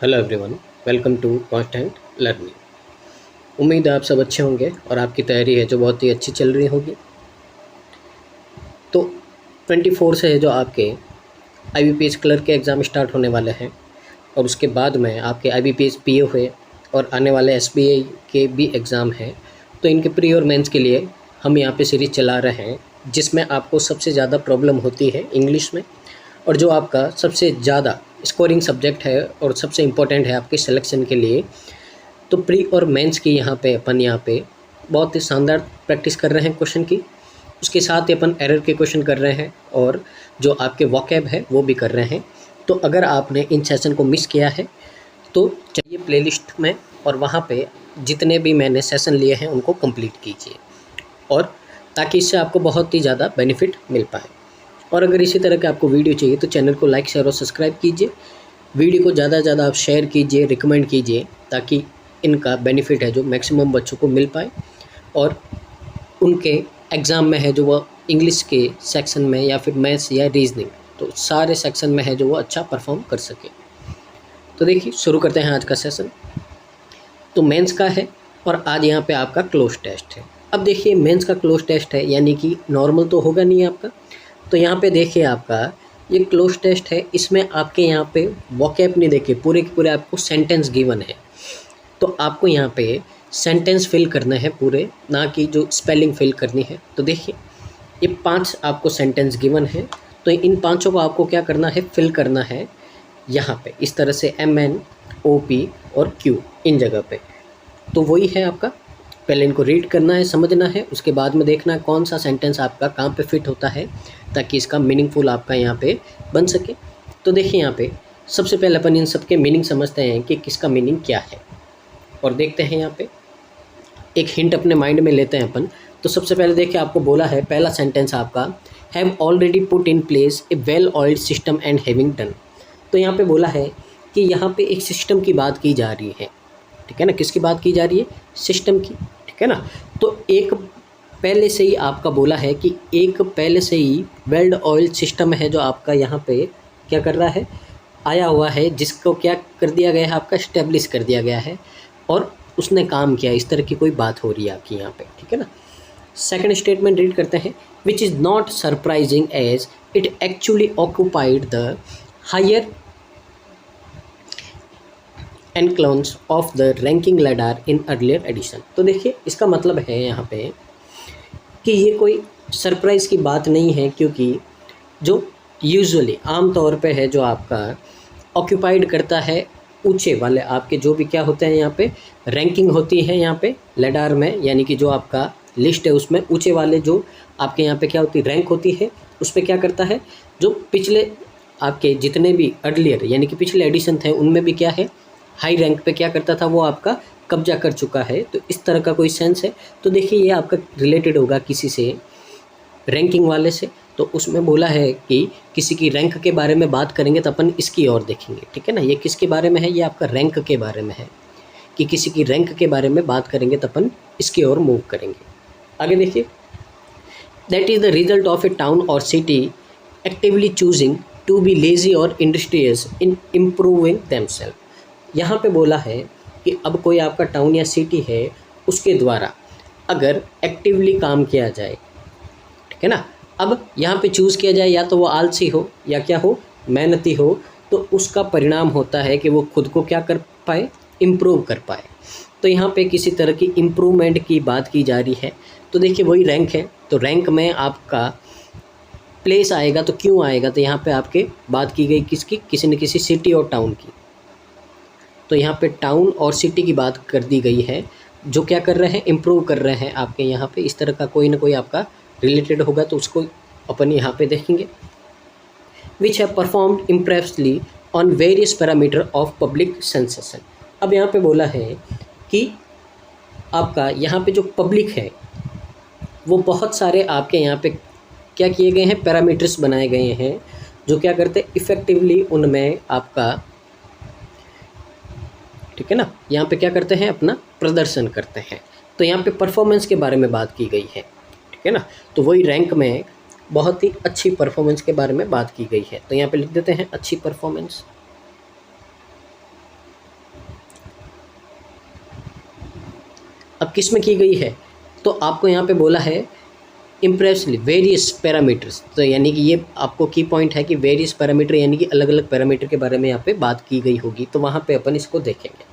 Hello everyone, welcome to constant learning. उम्मीद है आप सब अच्छे होंगे और आपकी तैयारी है जो बहुत ही अच्छी चल रही होगी। तो 24 से है जो आपके आईबीपीएस क्लर्क के एग्ज़ाम स्टार्ट होने वाले हैं और उसके बाद में आपके आईबीपीएस पीओ हुए और आने वाले एसबीआई के भी एग्ज़ाम हैं। तो इनके प्री और मेंस के लिए हम यहाँ पे सीरीज़ चला रहे हैं जिसमें आपको सबसे ज़्यादा प्रॉब्लम होती है इंग्लिश में, और जो आपका सबसे ज़्यादा स्कोरिंग सब्जेक्ट है और सबसे इम्पोर्टेंट है आपके सिलेक्शन के लिए। तो प्री और मेंस की अपन यहाँ पे बहुत ही शानदार प्रैक्टिस कर रहे हैं क्वेश्चन की। उसके साथ ही अपन एरर के क्वेश्चन कर रहे हैं और जो आपके वोकैब है वो भी कर रहे हैं। तो अगर आपने इन सेशन को मिस किया है तो चाहिए प्लेलिस्ट में और वहाँ पे जितने भी मैंने सेशन लिए हैं उनको कंप्लीट कीजिए, और ताकि इससे आपको बहुत ही ज़्यादा बेनिफिट मिल पाए। और अगर इसी तरह के आपको वीडियो चाहिए तो चैनल को लाइक, शेयर और सब्सक्राइब कीजिए। वीडियो को ज़्यादा से ज़्यादा आप शेयर कीजिए, रिकमेंड कीजिए, ताकि इनका बेनिफिट है जो मैक्सिमम बच्चों को मिल पाए और उनके एग्ज़ाम में है जो वो इंग्लिश के सेक्शन में या फिर मैथ्स या रीजनिंग, तो सारे सेक्शन में है जो वो अच्छा परफॉर्म कर सके। तो देखिए शुरू करते हैं आज का सेशन। तो मेंस का है और आज यहाँ पे आपका क्लोज टेस्ट है। अब देखिए मेंस का क्लोज टेस्ट है, यानी कि नॉर्मल तो होगा नहीं आपका। तो यहाँ पे देखिए आपका ये क्लोज टेस्ट है, इसमें आपके यहाँ पे वोकैब नहीं, देखिए पूरे के पूरे आपको सेंटेंस गिवन है। तो आपको यहाँ पे सेंटेंस फिल करना है पूरे, ना कि जो स्पेलिंग फिल करनी है। तो देखिए ये 5 आपको सेंटेंस गिवन है, तो इन पांचों को आपको क्या करना है, फिल करना है यहाँ पे इस तरह से MN OP और Q इन जगह पे। तो वही है आपका, पहले इनको रीड करना है, समझना है, उसके बाद में देखना है कौन सा सेंटेंस आपका कहाँ पे फिट होता है ताकि इसका मीनिंगफुल आपका यहाँ पे बन सके। तो देखिए यहाँ पे सबसे पहले अपन इन सब के मीनिंग समझते हैं कि किसका मीनिंग क्या है, और देखते हैं यहाँ पे एक हिंट अपने माइंड में लेते हैं अपन। तो सबसे पहले देखिए आपको बोला है पहला सेंटेंस आपका, have already put in place a well oiled system and having done. तो यहाँ पे बोला है कि यहाँ पे एक सिस्टम की बात की जा रही है, ठीक है ना। किसकी बात की जा रही है, सिस्टम की, ठीक है ना। तो एक पहले से ही आपका बोला है कि एक पहले से ही वेल ऑयल्ड सिस्टम है जो आपका यहाँ पे क्या कर रहा है, आया हुआ है, जिसको क्या कर दिया गया है, आपका इस्टेब्लिश कर दिया गया है और उसने काम किया, इस तरह की कोई बात हो रही है आपकी यहाँ पे, ठीक है ना। सेकंड स्टेटमेंट रीड करते हैं, which is not surprising as it actually occupied the higher echelons of the ranking ladder in earlier edition. तो देखिए इसका मतलब है यहाँ पे कि ये कोई सरप्राइज़ की बात नहीं है, क्योंकि जो यूजुअली आम तौर पे है जो आपका ऑक्यूपाइड करता है ऊंचे वाले आपके जो भी क्या होते हैं यहाँ पे रैंकिंग होती है यहाँ पे लैडर में, यानी कि जो आपका लिस्ट है उसमें ऊंचे वाले जो आपके यहाँ पे क्या होती रैंक होती है, उस पर क्या करता है, जो पिछले आपके जितने भी अर्लियर यानी कि पिछले एडिशन थे उनमें भी क्या है हाई रैंक पे क्या करता था, वो आपका कब्जा कर चुका है। तो इस तरह का कोई सेंस है। तो देखिए ये आपका रिलेटेड होगा किसी से रैंकिंग वाले से, तो उसमें बोला है कि किसी की रैंक के बारे में बात करेंगे तो अपन इसकी ओर देखेंगे, ठीक है ना। ये किसके बारे में है, ये आपका रैंक के बारे में है, कि किसी की रैंक के बारे में बात करेंगे तो अपन इसकी ओर मूव करेंगे। आगे देखिए, that is the result of a town और city actively choosing to be lazy और इंडस्ट्रियस इन इम्प्रूविंग देमसेल्फ। यहाँ पे बोला है कि अब कोई आपका टाउन या सिटी है, उसके द्वारा अगर एक्टिवली काम किया जाए, ठीक है ना। अब यहाँ पे चूज़ किया जाए या तो वो आलसी हो या क्या हो, मेहनती हो, तो उसका परिणाम होता है कि वो खुद को क्या कर पाए, इम्प्रूव कर पाए। तो यहाँ पे किसी तरह की इम्प्रूवमेंट की बात की जा रही है। तो देखिए वही रैंक है, तो रैंक में आपका प्लेस आएगा तो क्यों आएगा, तो यहाँ पे आपके बात की गई किसकी, किसी न किसी सिटी और टाउन की। तो यहाँ पे टाउन और सिटी की बात कर दी गई है जो क्या कर रहे हैं, इम्प्रूव कर रहे हैं आपके यहाँ पे। इस तरह का कोई ना कोई आपका रिलेटेड होगा तो उसको अपन यहाँ पे देखेंगे। Which have performed impressively on various parameter of public sensation. अब यहाँ पे बोला है कि आपका यहाँ पे जो पब्लिक है वो बहुत सारे आपके यहाँ पे क्या किए गए हैं, पैरामीटर्स बनाए गए हैं जो क्या करते हैं, इफ़ेक्टिवली उनमें आपका, ठीक है ना, यहाँ पे क्या करते हैं, अपना प्रदर्शन करते हैं। तो यहाँ पे परफॉर्मेंस के बारे में बात की गई है, ठीक है ना। तो वही रैंक में बहुत ही अच्छी परफॉर्मेंस के बारे में बात की गई है। तो यहाँ पे लिख देते हैं अच्छी परफॉर्मेंस। अब किस में की गई है, तो आपको यहाँ पे बोला है इम्प्रेसली वेरियस पैरामीटर्स, तो यानी कि ये आपको की पॉइंट है कि वेरियस पैरामीटर यानी कि अलग अलग पैरामीटर के बारे में यहाँ पे बात की गई होगी, तो वहाँ पे अपन इसको देखेंगे।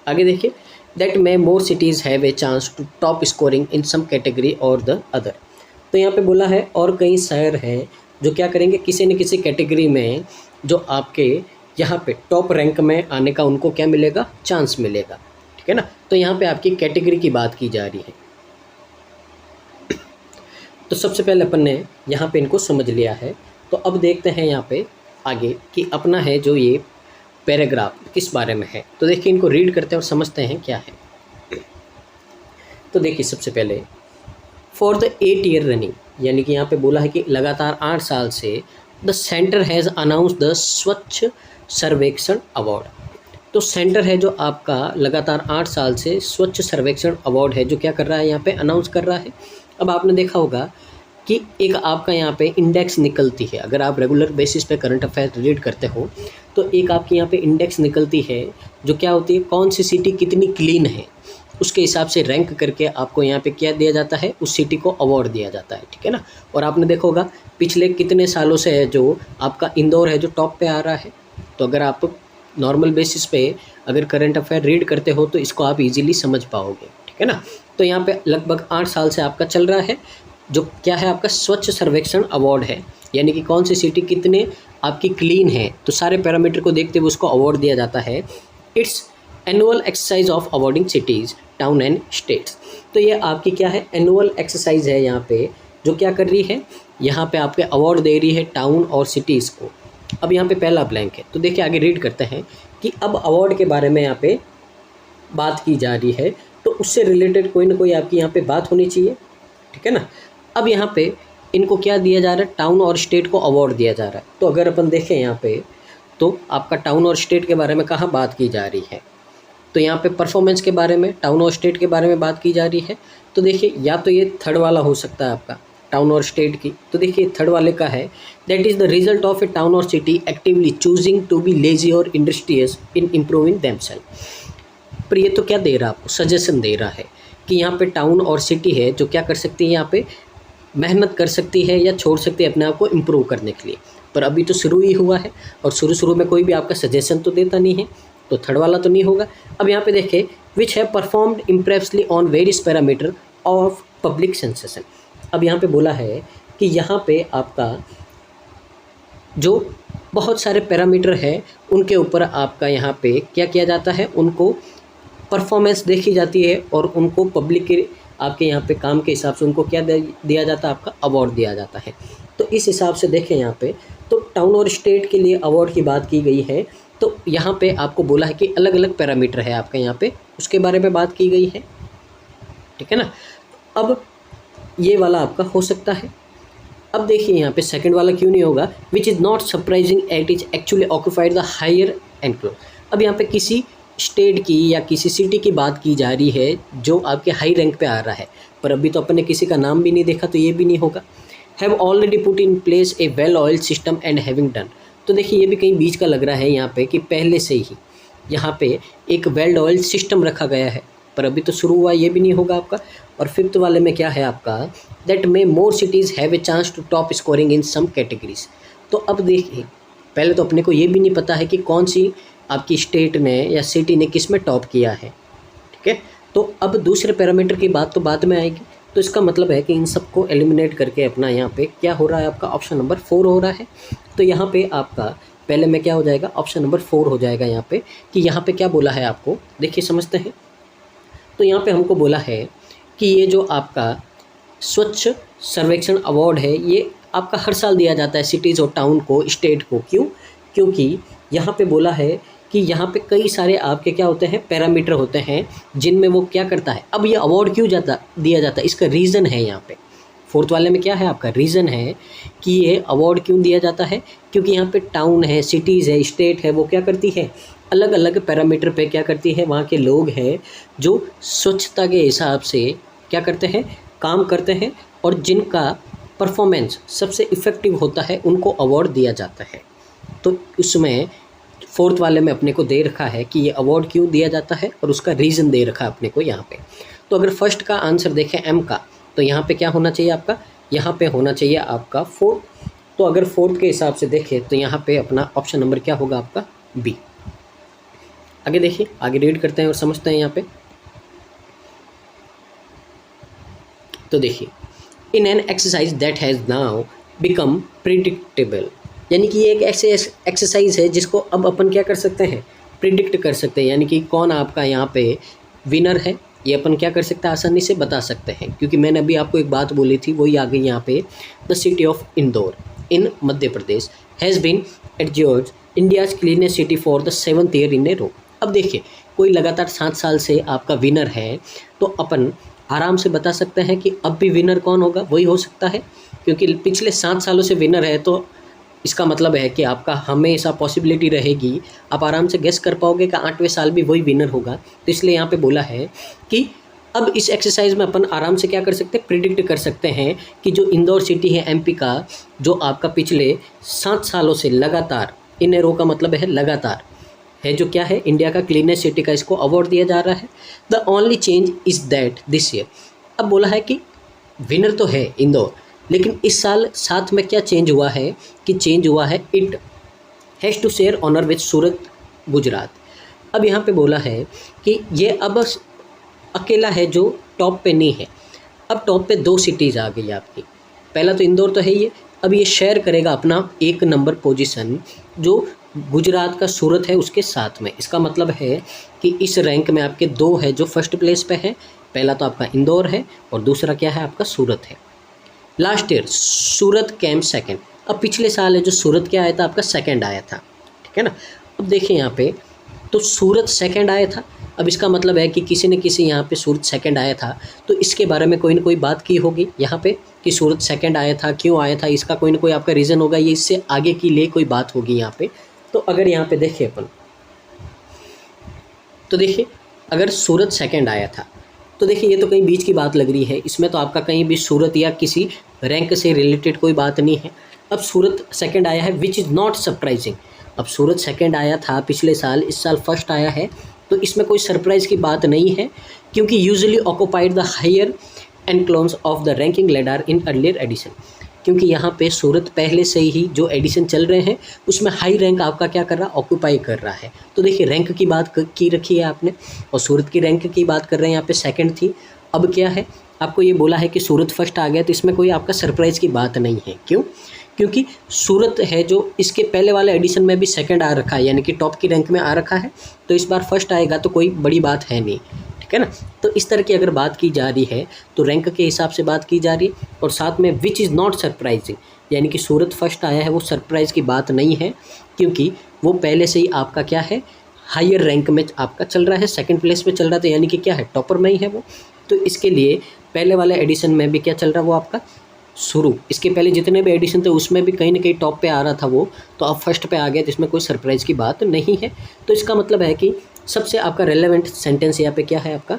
आगे देखिए, that may more cities have a chance to top scoring in some category और द अदर। तो यहाँ पे बोला है और कई शहर हैं जो क्या करेंगे, किसी न किसी कैटेगरी में जो आपके यहाँ पे टॉप रैंक में आने का उनको क्या मिलेगा, चांस मिलेगा, ठीक है ना। तो यहाँ पे आपकी कैटेगरी की बात की जा रही है। तो सबसे पहले अपन ने यहाँ पे इनको समझ लिया है। तो अब देखते हैं यहाँ पे आगे कि अपना है जो ये पैराग्राफ किस बारे में है। तो देखिए इनको रीड करते हैं और समझते हैं क्या है। तो देखिए सबसे पहले फॉर द 8 ईयर रनिंग, यानी कि यहाँ पे बोला है कि लगातार 8 साल से the centre has announce the स्वच्छ सर्वेक्षण अवार्ड। तो सेंटर है जो आपका लगातार 8 साल से स्वच्छ सर्वेक्षण अवार्ड है जो क्या कर रहा है, यहाँ पे अनाउंस कर रहा है। अब आपने देखा होगा कि एक आपका यहाँ पे इंडेक्स निकलती है, अगर आप रेगुलर बेसिस पे करंट अफेयर्स रीड करते हो तो एक आपकी यहाँ पे इंडेक्स निकलती है जो क्या होती है, कौन सी सिटी कितनी क्लीन है उसके हिसाब से रैंक करके आपको यहाँ पे क्या दिया जाता है, उस सिटी को अवार्ड दिया जाता है, ठीक है ना। और आपने देखा होगा पिछले कितने सालों से है जो आपका इंदौर है जो टॉप पे आ रहा है। तो अगर आप नॉर्मल बेसिस पे अगर करंट अफेयर रीड करते हो तो इसको आप इजीली समझ पाओगे, ठीक है ना। तो यहाँ पे लगभग 8 साल से आपका चल रहा है जो क्या है, आपका स्वच्छ सर्वेक्षण अवार्ड है, यानी कि कौन सी सिटी कितने आपकी क्लीन है, तो सारे पैरामीटर को देखते हुए उसको अवार्ड दिया जाता है। It's annual exercise of awarding cities, town and states. तो ये आपकी क्या है, एनुअल एक्सरसाइज है यहाँ पे जो क्या कर रही है, यहाँ पे आपके अवार्ड दे रही है टाउन और सिटीज़ को। अब यहाँ पे पहला ब्लैंक है, तो देखिए आगे रीड करते हैं कि अब अवार्ड के बारे में यहाँ पे बात की जा रही है, तो उससे रिलेटेड कोई ना कोई आपकी यहाँ पे बात होनी चाहिए, ठीक है ना। अब यहाँ पे इनको क्या दिया जा रहा है, टाउन और स्टेट को अवार्ड दिया जा रहा है। तो अगर अपन देखें यहाँ पे तो आपका टाउन और स्टेट के बारे में कहाँ बात की जा रही है, तो यहाँ पे परफॉर्मेंस के बारे में टाउन और स्टेट के बारे में बात की जा रही है। तो देखिए या तो ये थर्ड वाला हो सकता है आपका टाउन और स्टेट की, तो देखिए थर्ड वाले का है that is the result of a town और city actively choosing to be lazy और इंडस्ट्रियस इन इम्प्रूविंग देमसेल्फ। पर ये तो क्या दे रहा है आपको, सजेशन दे रहा है कि यहाँ पे टाउन और सिटी है जो क्या कर सकती है, यहाँ पे मेहनत कर सकती है या छोड़ सकती है अपने आप को इम्प्रूव करने के लिए। पर अभी तो शुरू ही हुआ है और शुरू में कोई भी आपका सजेशन तो देता नहीं है, तो थर्ड वाला तो नहीं होगा। अब यहाँ पे देखें which have performed impressively on various parameter of public sensation. अब यहाँ पे बोला है कि यहाँ पे आपका जो बहुत सारे पैरामीटर है उनके ऊपर आपका यहाँ पे क्या किया जाता है, उनको परफॉर्मेंस देखी जाती है और उनको पब्लिक के आपके यहाँ पे काम के हिसाब से उनको क्या दिया जाता है, आपका अवार्ड दिया जाता है। तो इस हिसाब से देखें यहाँ पे तो टाउन और स्टेट के लिए अवार्ड की बात की गई है। तो यहाँ पे आपको बोला है कि अलग अलग पैरामीटर है आपका यहाँ पे, उसके बारे में बात की गई है, ठीक है ना। अब ये वाला आपका हो सकता है। अब देखिए यहाँ पे सेकंड वाला क्यों नहीं होगा, which is not surprising at is actually occupied the higher enclose. अब यहाँ पे किसी स्टेट की या किसी सिटी की बात की जा रही है जो आपके हाई रैंक पे आ रहा है, पर अभी तो अपन ने किसी का नाम भी नहीं देखा, तो ये भी नहीं होगा। Have already put in place a well oil system and having done. तो देखिए ये भी कहीं बीच का लग रहा है यहाँ पे कि पहले से ही यहाँ पे एक वेल ऑयल सिस्टम रखा गया है, पर अभी तो शुरू हुआ, ये भी नहीं होगा आपका। और फिफ्थ वाले में क्या है आपका, that may more cities have a chance to top scoring in some categories. तो अब देखिए पहले तो अपने को ये भी नहीं पता है कि कौन सी आपकी स्टेट ने या सिटी ने किस में टॉप किया है, ठीक है। तो अब दूसरे पैरामीटर की बात तो बाद में आएगी, तो इसका मतलब है कि इन सबको एलिमिनेट करके अपना यहाँ पे क्या हो रहा है, आपका ऑप्शन नंबर 4 हो रहा है। तो यहाँ पे आपका पहले में क्या हो जाएगा, ऑप्शन नंबर 4 हो जाएगा यहाँ पे, कि यहाँ पे क्या बोला है आपको, देखिए समझते हैं। तो यहाँ पे हमको बोला है कि ये जो आपका स्वच्छ सर्वेक्षण अवार्ड है ये आपका हर साल दिया जाता है सिटीज़ और टाउन को, स्टेट को। क्यों? क्योंकि यहाँ पे बोला है कि यहाँ पे कई सारे आपके क्या होते हैं, पैरामीटर होते हैं जिनमें वो क्या करता है। अब ये अवार्ड क्यों दिया जाता है, इसका रीज़न है यहाँ पे। फोर्थ वाले में क्या है आपका, रीज़न है कि ये अवार्ड क्यों दिया जाता है, क्योंकि यहाँ पे टाउन है, सिटीज़ है, स्टेट है, वो क्या करती है, अलग अलग पैरामीटर पे क्या करती है, वहाँ के लोग हैं जो स्वच्छता के हिसाब से क्या करते हैं, काम करते हैं, और जिनका परफॉर्मेंस सबसे इफ़ेक्टिव होता है उनको अवार्ड दिया जाता है। तो उसमें फोर्थ वाले में अपने को दे रखा है कि ये अवार्ड क्यों दिया जाता है और उसका रीज़न दे रखा है अपने को यहाँ पे। तो अगर फर्स्ट का आंसर देखें एम का, तो यहाँ पे क्या होना चाहिए आपका, यहाँ पे होना चाहिए आपका 4। तो अगर 4th के हिसाब से देखें तो यहाँ पे अपना ऑप्शन नंबर क्या होगा आपका, बी। आगे देखिए, आगे रीड करते हैं और समझते हैं यहाँ पे। तो देखिए, in an exercise that has now become predictable, यानी कि ये एक ऐसे एक्सरसाइज है जिसको अब अपन क्या कर सकते हैं, प्रिडिक्ट कर सकते हैं, यानी कि कौन आपका यहाँ पे विनर है ये अपन क्या कर सकते हैं, आसानी से बता सकते हैं। क्योंकि मैंने अभी आपको एक बात बोली थी, वही आ गई यहाँ पे। The city of Indore in Madhya Pradesh has been adjudged India's cleanest city for the 7th year in a row. अब देखिए, कोई लगातार 7 साल से आपका विनर है, तो अपन आराम से बता सकते हैं कि अब भी विनर कौन होगा, वही हो सकता है। क्योंकि पिछले 7 सालों से विनर है, तो इसका मतलब है कि आपका हमेशा पॉसिबिलिटी रहेगी, आप आराम से गेस कर पाओगे कि 8वें साल भी वही विनर होगा। तो इसलिए यहाँ पे बोला है कि अब इस एक्सरसाइज में अपन आराम से क्या कर सकते हैं, प्रिडिक्ट कर सकते हैं कि जो इंदौर सिटी है एमपी का, जो आपका पिछले 7 सालों से लगातार, इन ए रो का मतलब है लगातार है, जो क्या है, इंडिया का क्लीनेस्ट सिटी का इसको अवार्ड दिया जा रहा है। The only change is that this year, अब बोला है कि विनर तो है इंदौर, लेकिन इस साल साथ में क्या चेंज हुआ है कि चेंज हुआ है, it has to share honour with Surat Gujarat. अब यहाँ पे बोला है कि ये अब अकेला है जो टॉप पे नहीं है, अब टॉप पे 2 सिटीज़ आ गई आपकी। पहला तो इंदौर तो है ही है, अब ये शेयर करेगा अपना 1 नंबर पोजीशन जो गुजरात का सूरत है उसके साथ में। इसका मतलब है कि इस रैंक में आपके 2 है जो फर्स्ट प्लेस पे है, पहला तो आपका इंदौर है और दूसरा क्या है, आपका सूरत है। लास्ट ईयर सूरत कैम सेकंड, अब पिछले साल है जो सूरत क्या आया था, आपका सेकंड आया था, ठीक है ना। अब देखिए यहाँ पे, तो सूरत सेकंड आया था, अब इसका मतलब है कि किसी न किसी यहाँ पे सूरत सेकंड आया था, तो इसके बारे में कोई ना कोई बात की होगी यहाँ पे कि सूरत सेकंड आया था, क्यों आया था, इसका कोई ना कोई आपका रीज़न होगा, ये इससे आगे की लिए कोई बात होगी यहाँ पे। तो अगर यहाँ पे देखिए अपन, तो देखिए अगर सूरत सेकंड आया था, तो देखिए ये तो कहीं बीच की बात लग रही है, इसमें तो आपका कहीं भी सूरत या किसी रैंक से रिलेटेड कोई बात नहीं है। अब सूरत सेकंड आया है, विच इज़ नॉट सरप्राइजिंग। अब सूरत सेकंड आया था पिछले साल, इस साल फर्स्ट आया है, तो इसमें कोई सरप्राइज़ की बात नहीं है, क्योंकि usually occupied the higher echelons of the ranking ladder in earlier edition. क्योंकि यहाँ पे सूरत पहले से ही जो एडिशन चल रहे हैं उसमें हाई रैंक आपका क्या कर रहा है, ऑक्यूपाई कर रहा है। तो देखिए रैंक की बात की रखी है आपने, और सूरत की रैंक की बात कर रहे हैं, यहाँ पे सेकंड थी। अब क्या है, आपको ये बोला है कि सूरत फर्स्ट आ गया, तो इसमें कोई आपका सरप्राइज़ की बात नहीं है। क्यों? क्योंकि सूरत है जो इसके पहले वाले एडिशन में भी सेकंड आ रखा है, यानी कि टॉप की रैंक में आ रखा है, तो इस बार फर्स्ट आएगा तो कोई बड़ी बात है नहीं, ठीक है ना। तो इस तरह की अगर बात की जा रही है तो रैंक के हिसाब से बात की जा रही है, और साथ में विच इज़ नॉट सरप्राइजिंग, यानी कि सूरत फर्स्ट आया है वो सरप्राइज़ की बात नहीं है, क्योंकि वो पहले से ही आपका क्या है, हायर रैंक में आपका चल रहा है, सेकंड प्लेस पे चल रहा था, यानी कि क्या है, टॉपर में ही है वो। तो इसके लिए पहले वाले एडिशन में भी क्या चल रहा है, वो आपका शुरू, इसके पहले जितने भी एडिशन थे उसमें भी कहीं ना कहीं टॉप पे आ रहा था वो, तो अब फर्स्ट पे आ गया, तो इसमें कोई सरप्राइज़ की बात नहीं है। तो इसका मतलब है कि सबसे आपका रेलेवेंट सेंटेंस यहाँ पे क्या है, आपका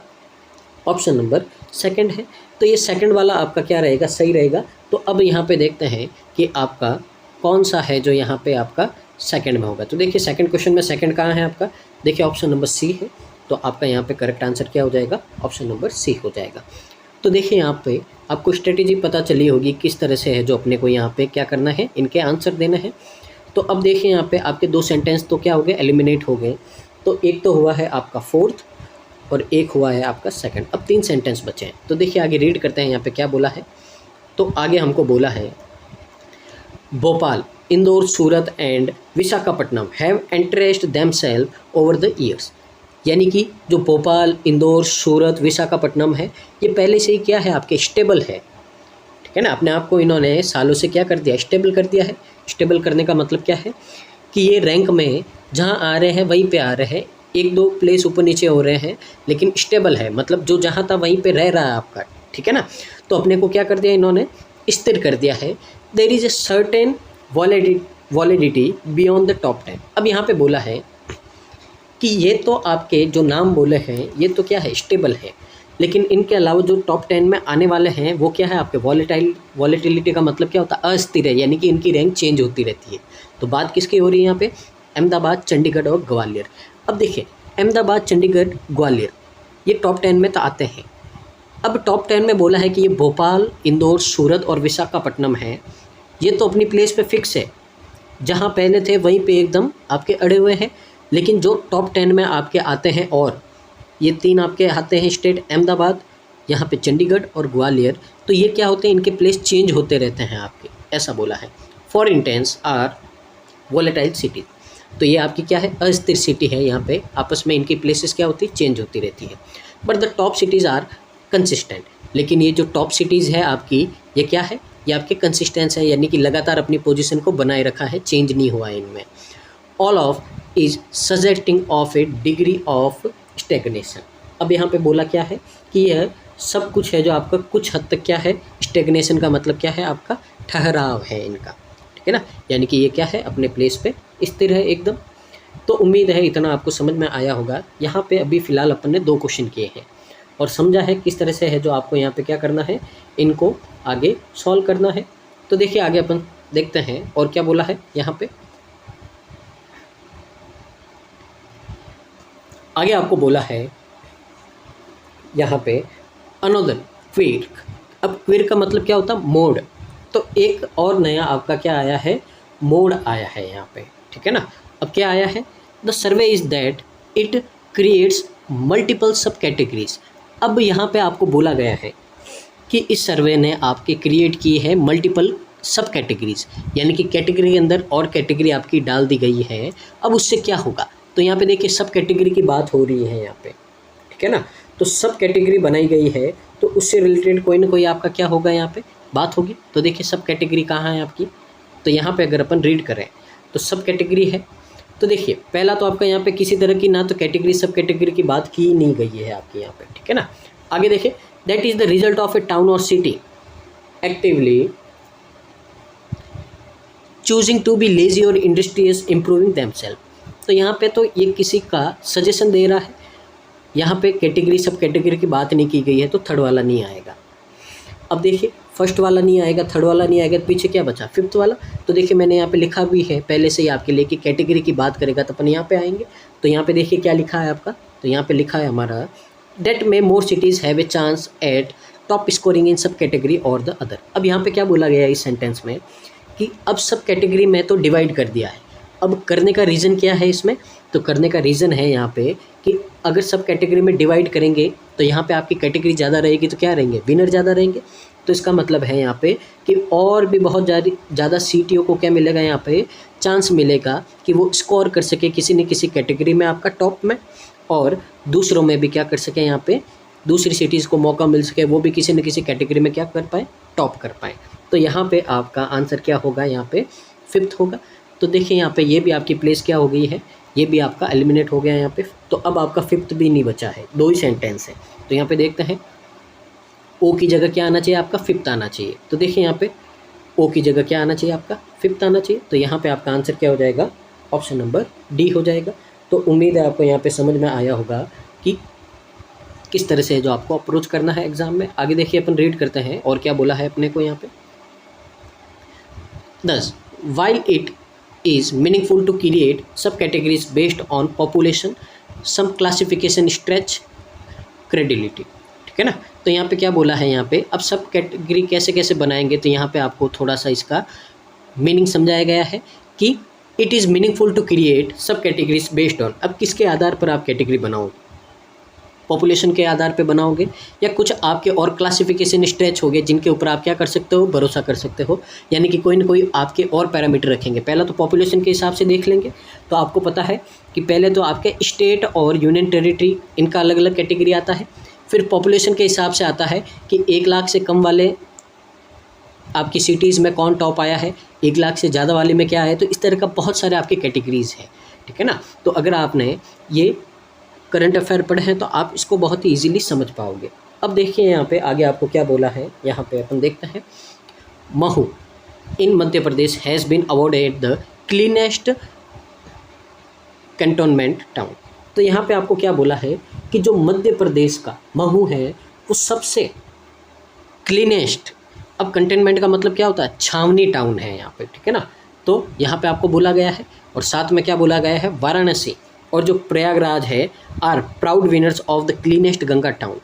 ऑप्शन नंबर सेकंड है। तो ये सेकंड वाला आपका क्या रहेगा, सही रहेगा। तो अब यहाँ पे देखते हैं कि आपका कौन सा है जो यहाँ पे आपका सेकंड में होगा। तो देखिए सेकंड क्वेश्चन में सेकंड कहाँ है आपका, देखिए ऑप्शन नंबर सी है, तो आपका यहाँ पे करेक्ट आंसर क्या हो जाएगा, ऑप्शन नंबर सी हो जाएगा। तो देखिए यहाँ पे आपको स्ट्रेटेजी पता चली होगी किस तरह से है जो अपने को यहाँ पे क्या करना है, इनके आंसर देना है। तो अब देखिए यहाँ पे आपके 2 सेंटेंस तो क्या हो गए, एलिमिनेट हो गए। तो एक तो हुआ है आपका फोर्थ और एक हुआ है आपका सेकंड, अब 3 सेंटेंस बचे हैं। तो देखिए आगे रीड करते हैं यहाँ पे क्या बोला है। तो आगे हमको बोला है, Bhopal, Indore, Surat and Visakhapatnam have entrenched themselves over the years, यानी कि जो भोपाल, इंदौर, सूरत, विशाखापट्टनम है, ये पहले से ही क्या है, आपके स्टेबल है, ठीक है ना। अपने आप को इन्होंने सालों से क्या कर दिया, स्टेबल कर दिया है। स्टेबल करने का मतलब क्या है कि ये रैंक में जहाँ आ रहे हैं वहीं पे आ रहे हैं, 1-2 प्लेस ऊपर नीचे हो रहे हैं, लेकिन स्टेबल है, मतलब जो जहाँ था वहीं पे रह रहा है आपका, ठीक है ना। तो अपने को क्या कर दिया इन्होंने, स्थिर कर दिया है। There is a certain validity beyond the top 10। अब यहाँ पे बोला है कि ये तो आपके जो नाम बोले हैं ये तो क्या है, स्टेबल है, लेकिन इनके अलावा जो टॉप 10 में आने वाले हैं वो क्या है, आपके वॉलेटिलिटी का मतलब क्या होता है, अस्थिर है, यानी कि इनकी रैंक चेंज होती रहती है। तो बात किसकी हो रही है यहाँ पे, अहमदाबाद, चंडीगढ़ और ग्वालियर। अब देखिए अहमदाबाद, चंडीगढ़, ग्वालियर ये टॉप 10 में तो आते हैं, अब टॉप 10 में बोला है कि ये भोपाल, इंदौर, सूरत और विशाखापट्टनम है। ये तो अपनी प्लेस पे फिक्स है, जहाँ पहले थे वहीं पे एकदम आपके अड़े हुए हैं। लेकिन जो टॉप 10 में आपके आते हैं, और ये 3 आपके आते हैं स्टेट, अहमदाबाद, यहाँ पे चंडीगढ़ और ग्वालियर, तो ये क्या होते हैं, इनके प्लेस चेंज होते रहते हैं आपके, ऐसा बोला है। Foreign tense are volatile city, तो ये आपकी क्या है, अस्थिर सिटी है। यहाँ पे आपस में इनकी प्लेसेस क्या होती है, चेंज होती रहती है। But the top cities are consistent, लेकिन ये जो टॉप सिटीज़ है आपकी, ये क्या है, ये आपके कंसिस्टेंस है, यानी कि लगातार अपनी पोजीशन को बनाए रखा है, चेंज नहीं हुआ है इनमें। All of is suggesting of A degree of stagnation. अब यहाँ पे बोला क्या है कि यह सब कुछ है जो आपका कुछ हद तक क्या है, स्टेगनेशन का मतलब क्या है, आपका ठहराव है इनका, ठीक है ना, यानी कि ये क्या है, अपने प्लेस पे स्थिर है एकदम। तो उम्मीद है इतना आपको समझ में आया होगा। यहाँ पे अभी फ़िलहाल अपन ने 2 क्वेश्चन किए हैं और समझा है किस तरह से है जो आपको यहाँ पे क्या करना है, इनको आगे सॉल्व करना है। तो देखिए आगे अपन देखते हैं और क्या बोला है यहाँ पे। आगे आपको बोला है यहाँ पे अनोदर क्विर्क। अब क्विर्क का मतलब क्या होता है, मोड। तो एक और नया आपका क्या आया है, मोड आया है यहाँ पे, ठीक है ना। अब क्या आया है, the survey is that it creates multiple सब कैटेगरीज। अब यहाँ पे आपको बोला गया है कि इस सर्वे ने आपके क्रिएट की है मल्टीपल सब कैटेगरीज, यानी कि कैटेगरी के अंदर और कैटेगरी आपकी डाल दी गई है। अब उससे क्या होगा, तो यहाँ पे देखिए सब कैटेगरी की बात हो रही है यहाँ पे, ठीक है ना। तो सब कैटेगरी बनाई गई है, तो उससे रिलेटेड कोई ना कोई आपका क्या होगा, यहाँ पे बात होगी। तो देखिए सब कैटेगरी कहाँ है आपकी, तो यहाँ पे अगर अपन रीड करें तो सब कैटेगरी है। तो देखिए पहला तो आपका यहाँ पे किसी तरह की ना तो कैटेगरी सब कैटेगरी की बात की नहीं गई है आपकी यहाँ पे, ठीक है ना। आगे देखिए, that is the result of a town और city actively choosing to be lazy और इंडस्ट्रियस इम्प्रूविंग देमसेल्फ। तो यहाँ पे तो ये किसी का सजेशन दे रहा है, यहाँ पे कैटेगरी सब कैटेगरी की बात नहीं की गई है, तो थर्ड वाला नहीं आएगा। अब देखिए फर्स्ट वाला नहीं आएगा, थर्ड वाला नहीं आएगा, तो पीछे क्या बचा, फिफ्थ वाला। तो देखिए मैंने यहाँ पे लिखा भी है पहले से ही आपके लिए कि कैटेगरी की बात करेगा तो अपन यहाँ पे आएंगे। तो यहाँ पे देखिए क्या लिखा है आपका, तो यहाँ पे लिखा है हमारा डेट में more cities have a chance at top scoring in sub category और द अदर। अब यहाँ पे क्या बोला गया है इस सेंटेंस में कि अब सब कैटेगरी में तो डिवाइड कर दिया है। अब करने का रीज़न क्या है इसमें, तो करने का रीज़न है यहाँ पे कि अगर सब कैटेगरी में डिवाइड करेंगे तो यहाँ पे आपकी कैटेगरी ज़्यादा रहेगी तो क्या रहेंगे, विनर ज़्यादा रहेंगे। तो इसका मतलब है यहाँ पे कि और भी बहुत ज़्यादा सीटीओ को क्या मिलेगा, यहाँ पे चांस मिलेगा कि वो स्कोर कर सके किसी न किसी कैटेगरी में आपका टॉप में, और दूसरों में भी क्या कर सके, यहाँ पे दूसरी सिटीज़ को मौका मिल सके वो भी किसी न किसी कैटेगरी में क्या कर पाए, टॉप कर पाए। तो यहाँ पे आपका आंसर क्या होगा, यहाँ पे फिफ्थ होगा। तो देखिए यहाँ पे ये भी आपकी प्लेस क्या हो गई है, ये भी आपका एलिमिनेट हो गया यहाँ पे। तो अब आपका फिफ्थ भी नहीं बचा है, 2 ही सेंटेंस है। तो यहाँ पे देखते हैं ओ की जगह क्या आना चाहिए, आपका फिफ्थ आना चाहिए। तो देखिए यहाँ पे ओ की जगह क्या आना चाहिए, आपका फिफ्थ आना चाहिए। तो यहाँ पे आपका आंसर क्या हो जाएगा, ऑप्शन नंबर डी हो जाएगा। तो उम्मीद है आपको यहाँ पे समझ में आया होगा कि किस तरह से जो आपको अप्रोच करना है एग्जाम में। आगे देखिए अपन रीड करते हैं और क्या बोला है अपने को यहाँ पे। 10 while it is meaningful to create subcategories based on population, some classification stretch credibility, ठीक है ना। तो यहाँ पे क्या बोला है, यहाँ पे अब सब कैटेगरी कैसे कैसे बनाएंगे, तो यहाँ पे आपको थोड़ा सा इसका मीनिंग समझाया गया है कि it is meaningful to create sub categories based on. अब किसके आधार पर आप कैटेगरी बनाओगे, पॉपुलेशन के आधार पे बनाओगे या कुछ आपके और क्लासिफिकेशन स्ट्रेच हो गए जिनके ऊपर आप क्या कर सकते हो, भरोसा कर सकते हो, यानी कि कोई ना कोई आपके और पैरामीटर रखेंगे। पहला तो पॉपुलेशन के हिसाब से देख लेंगे। तो आपको पता है कि पहले तो आपके स्टेट और यूनियन टेरिटरी इनका अलग अलग कैटेगरी आता है। फिर पॉपुलेशन के हिसाब से आता है कि 1 लाख से कम वाले आपकी सिटीज़ में कौन टॉप आया है, 1 लाख से ज़्यादा वाले में क्या है। तो इस तरह का बहुत सारे आपके कैटेगरीज़ हैं, ठीक है ना। तो अगर आपने ये करंट अफेयर पढ़े हैं तो आप इसको बहुत ही ईजिली समझ पाओगे। अब देखिए यहाँ पे आगे आपको क्या बोला है, यहाँ पे अपन देखते हैं। Mhow in Madhya Pradesh has been awarded the cleanest cantonment town. तो यहाँ पे आपको क्या बोला है कि जो मध्य प्रदेश का महू है वो सबसे क्लीनेस्ट, अब कंटेनमेंट का मतलब क्या होता है, छावनी टाउन है यहाँ पे, ठीक है ना। तो यहाँ पे आपको बोला गया है और साथ में क्या बोला गया है, वाराणसी और जो प्रयागराज है are proud winners of the cleanest Ganga town.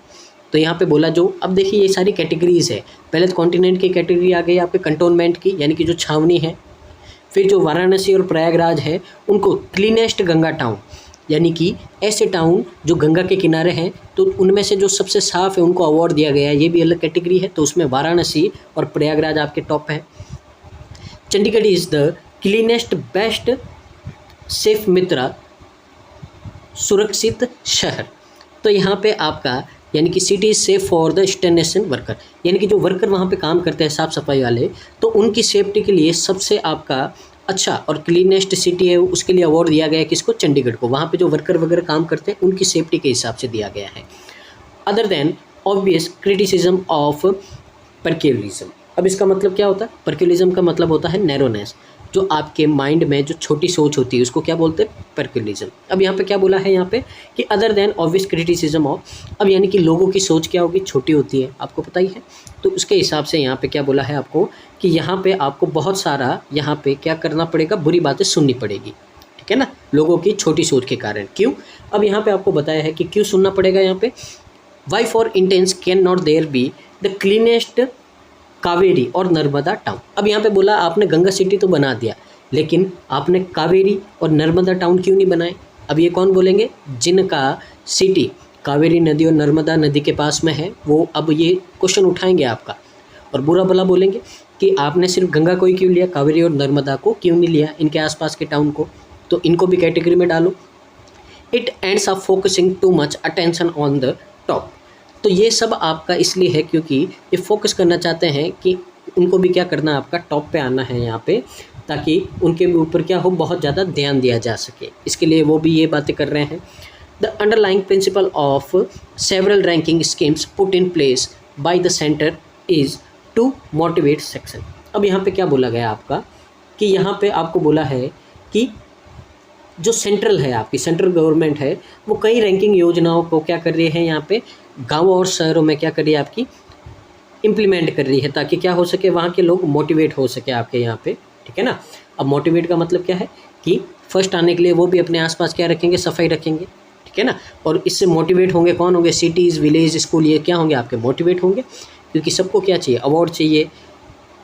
तो यहाँ पे बोला जो, अब देखिए ये सारी कैटेगरीज है। पहले तो कॉन्टिनेंट की कैटेगरी आ गई आपके कंटोनमेंट की, यानी कि जो छावनी है। फिर जो वाराणसी और प्रयागराज है उनको क्लीनेस्ट गंगा टाउन, यानी कि ऐसे टाउन जो गंगा के किनारे हैं तो उनमें से जो सबसे साफ़ है उनको अवार्ड दिया गया है। ये भी अलग कैटेगरी है, तो उसमें वाराणसी और प्रयागराज आपके टॉप है। Chandigarh is the cleanest best safe Mitra Surakshit Shahar. तो यहाँ पे आपका यानी कि city is safe for the sanitation worker, यानी कि जो वर्कर वहाँ पे काम करते हैं साफ़ सफाई वाले, तो उनकी सेफ्टी के लिए सबसे आपका अच्छा और क्लीनेस्ट सिटी है, उसके लिए अवार्ड दिया गया है किसको? चंडीगढ़ को। वहाँ पे जो वर्कर वगैरह काम करते हैं उनकी सेफ्टी के हिसाब से दिया गया है। Other than obvious criticism of parochialism. अब इसका मतलब क्या होता है? पर्क्यूलिज्म का मतलब होता है नैरोनेस, जो आपके माइंड में जो छोटी सोच होती है उसको क्या बोलते हैं? पर्क्यूलिज्म। अब यहाँ पे क्या बोला है यहाँ पे कि other than obvious criticism of, अब यानी कि लोगों की सोच क्या होगी? छोटी होती है, आपको पता ही है। तो उसके हिसाब से यहाँ पे क्या बोला है आपको कि यहाँ पे आपको बहुत सारा यहाँ पे क्या करना पड़ेगा? बुरी बातें सुननी पड़ेगी, ठीक है ना, लोगों की छोटी सोच के कारण। क्यों? अब यहाँ पे आपको बताया है कि क्यों सुनना पड़ेगा यहाँ पे। Why for instance can not there be the cleanest Kaveri और नर्मदा टाउन। अब यहाँ पे बोला आपने गंगा सिटी तो बना दिया, लेकिन आपने कावेरी और नर्मदा टाउन क्यों नहीं बनाए? अब ये कौन बोलेंगे? जिनका सिटी कावेरी नदी और नर्मदा नदी के पास में है, वो अब ये क्वेश्चन उठाएंगे आपका और बुरा भला बोलेंगे कि आपने सिर्फ गंगा को ही क्यों लिया, कावेरी और नर्मदा को क्यों नहीं लिया, इनके आसपास के टाउन को? तो इनको भी कैटेगरी में डालो। It ends up focusing too much attention on the top. तो ये सब आपका इसलिए है क्योंकि ये फोकस करना चाहते हैं कि उनको भी क्या करना है, आपका टॉप पे आना है यहाँ पे, ताकि उनके ऊपर क्या हो, बहुत ज़्यादा ध्यान दिया जा सके। इसके लिए वो भी ये बातें कर रहे हैं। The underlying principle of several ranking schemes put in place by the centre is to motivate section. अब यहाँ पे क्या बोला गया आपका कि यहाँ पे आपको बोला है कि जो सेंट्रल है, आपकी सेंट्रल गवर्नमेंट है, वो कई रैंकिंग योजनाओं को क्या कर रही है, यहाँ पे गाँव और शहरों में क्या कर रही है, आपकी इम्प्लीमेंट कर रही है, ताकि क्या हो सके, वहाँ के लोग मोटिवेट हो सके आपके यहाँ पे, ठीक है ना। अब मोटिवेट का मतलब क्या है कि फर्स्ट आने के लिए वो भी अपने आसपास क्या रखेंगे? सफाई रखेंगे, ठीक है ना। और इससे मोटिवेट होंगे कौन होंगे? सिटीज़, विलेज, स्कूल, ये क्या होंगे? आपके मोटिवेट होंगे, क्योंकि सबको क्या चाहिए? अवार्ड चाहिए,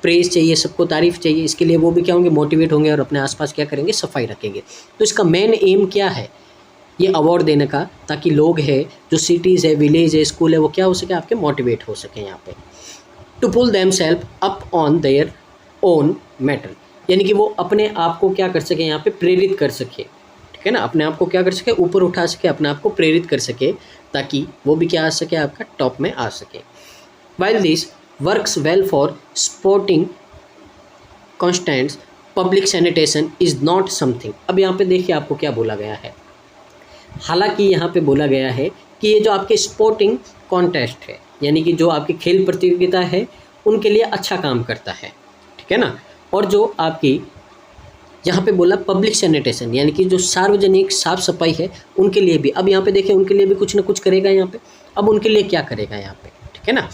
प्रेज़ चाहिए, सबको तारीफ़ चाहिए। इसके लिए वो भी क्या होंगे? मोटिवेट होंगे और अपने आसपास क्या करेंगे? सफाई रखेंगे। तो इसका मेन एम क्या है ये अवार्ड देने का? ताकि लोग हैं, जो सिटीज़ है, विलेज है, स्कूल है, वो क्या हो सके? आपके मोटिवेट हो सके यहाँ पे। To pull them self up on their own matter, यानी कि वो अपने आप को क्या कर सके? यहाँ पे प्रेरित कर सके, ठीक है ना। अपने आप को क्या कर सके? ऊपर उठा सके, अपने आप को प्रेरित कर सके, ताकि वो भी क्या आ सके? आपका टॉप में आ सके। While this works well for sporting constants public sanitation is not something. अब यहाँ पे देखिए आपको क्या बोला गया है। हालांकि यहाँ पे बोला गया है कि ये जो आपके स्पोर्टिंग कॉन्टेस्ट है, यानी कि जो आपकी खेल प्रतियोगिता है, उनके लिए अच्छा काम करता है, ठीक है ना। और जो आपकी यहाँ पे बोला पब्लिक सैनिटेशन, यानी कि जो सार्वजनिक साफ सफाई है, उनके लिए भी, अब यहाँ पे देखिए उनके लिए भी कुछ ना कुछ करेगा यहाँ पे। अब उनके लिए क्या करेगा यहाँ पे, ठीक है ना।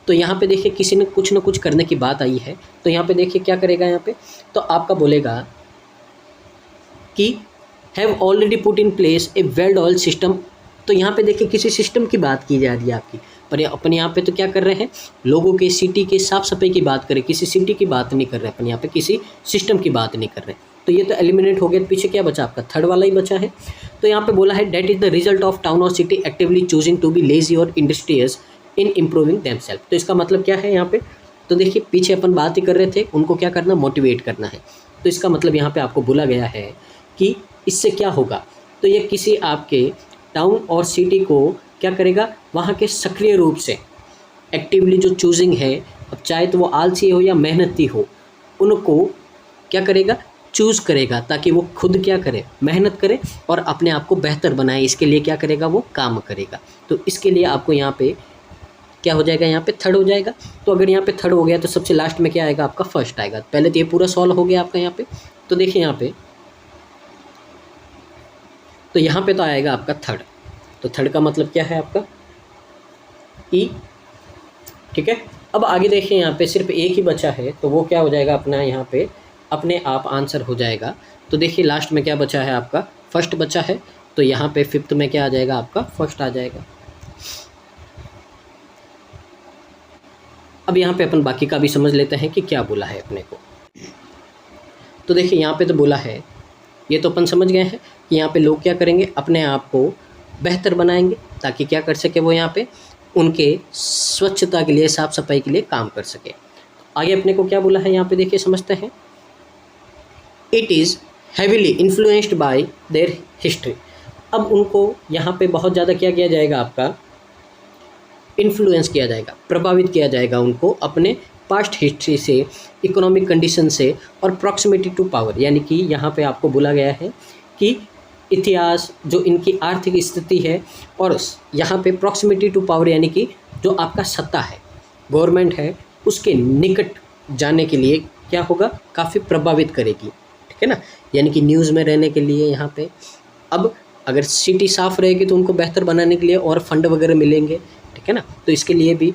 तो यहाँ पे देखिए किसी ने कुछ ना कुछ करने की बात आई है, तो यहाँ पे देखिए क्या करेगा यहाँ पे, तो आपका बोलेगा कि have already put in place a well oil system. तो यहाँ पे देखिए किसी सिस्टम की बात की जा रही है आपकी, पर अपने यहाँ पे तो क्या कर रहे हैं? लोगों के सिटी के साफ सफाई की बात करें, किसी सिटी की बात नहीं कर रहे, अपन यहाँ पे किसी सिस्टम की बात नहीं कर रहे। तो ये तो एलिमिनेट हो गया, पीछे क्या बचा? आपका थर्ड वाला ही बचा है। तो यहाँ पे बोला है that is the result of town और city actively choosing to be lazy और इंडस्ट्रियस इन इम्प्रूविंग देमसेल्फ। तो इसका मतलब क्या है यहाँ पे? तो देखिए पीछे अपन बात ही कर रहे थे, उनको क्या करना? मोटिवेट करना है। तो इसका मतलब यहाँ पे आपको बोला गया है कि इससे क्या होगा, तो ये किसी आपके टाउन और सिटी को क्या करेगा? वहाँ के सक्रिय रूप से एक्टिवली जो चूजिंग है, अब चाहे तो वो आलसी हो या मेहनती हो, उनको क्या करेगा? चूज़ करेगा, ताकि वो खुद क्या करे? मेहनत करे और अपने आप को बेहतर बनाए। इसके लिए क्या करेगा? वो काम करेगा। तो इसके लिए आपको यहाँ पे क्या हो जाएगा? यहाँ पे थर्ड हो जाएगा। तो अगर यहाँ पे थर्ड हो गया तो सबसे लास्ट में क्या आएगा? आपका फर्स्ट आएगा। पहले तो ये पूरा सॉल्व हो गया आपका यहाँ पे। तो देखिए यहाँ पे, तो यहाँ पे तो आएगा आपका थर्ड। तो थर्ड का मतलब क्या है? आपका ई, ठीक है। अब आगे देखिए यहाँ पे सिर्फ एक ही बचा है, तो वो क्या हो जाएगा? अपना यहाँ पे अपने आप आंसर हो जाएगा। तो देखिए लास्ट में क्या बचा है? आपका फर्स्ट बचा है। तो यहाँ पे फिफ्थ में क्या आ जाएगा? आपका फर्स्ट आ जाएगा। अब यहाँ पे अपन बाकी का भी समझ लेते हैं कि क्या बोला है अपने को। तो देखिए यहाँ पे तो बोला है, ये तो अपन समझ गए हैं कि यहाँ पे लोग क्या करेंगे, अपने आप को बेहतर बनाएंगे ताकि क्या कर सके वो यहाँ पे उनके स्वच्छता के लिए, साफ सफाई के लिए काम कर सके। आगे अपने को क्या बोला है यहाँ पे देखिए समझते हैं। It is heavily influenced by there history. अब उनको यहाँ पे बहुत ज़्यादा क्या किया जाएगा, आपका इन्फ्लुएंस किया जाएगा, प्रभावित किया जाएगा उनको अपने पास्ट हिस्ट्री से, इकोनॉमिक कंडीशन से और प्रॉक्सिमिटी टू पावर, यानी कि यहाँ पे आपको बोला गया है कि इतिहास, जो इनकी आर्थिक स्थिति है, और यहाँ पे प्रॉक्सिमिटी टू पावर यानी कि जो आपका सत्ता है, गवर्नमेंट है, उसके निकट जाने के लिए क्या होगा, काफ़ी प्रभावित करेगी। ठीक है ना, यानी कि न्यूज़ में रहने के लिए यहाँ पे अब अगर सिटी साफ़ रहेगी तो उनको बेहतर बनाने के लिए और फंड वगैरह मिलेंगे। ठीक है ना, तो इसके लिए भी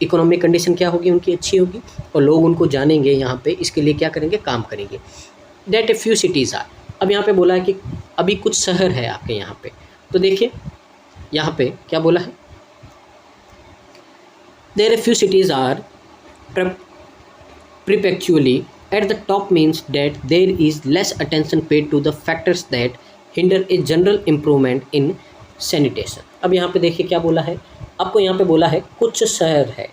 इकोनॉमिक कंडीशन क्या होगी, उनकी अच्छी होगी और लोग उनको जानेंगे, यहाँ पे इसके लिए क्या करेंगे, काम करेंगे। That a few cities are. अब यहाँ पे बोला है कि अभी कुछ शहर है आपके यहाँ पे, तो देखिए यहाँ पे क्या बोला है, there a few cities are perpetually at the top means that there is less attention paid to the factors that hinder a general improvement in sanitation। अब यहाँ पे देखिए क्या बोला है, आपको यहाँ पे बोला है कुछ शहर है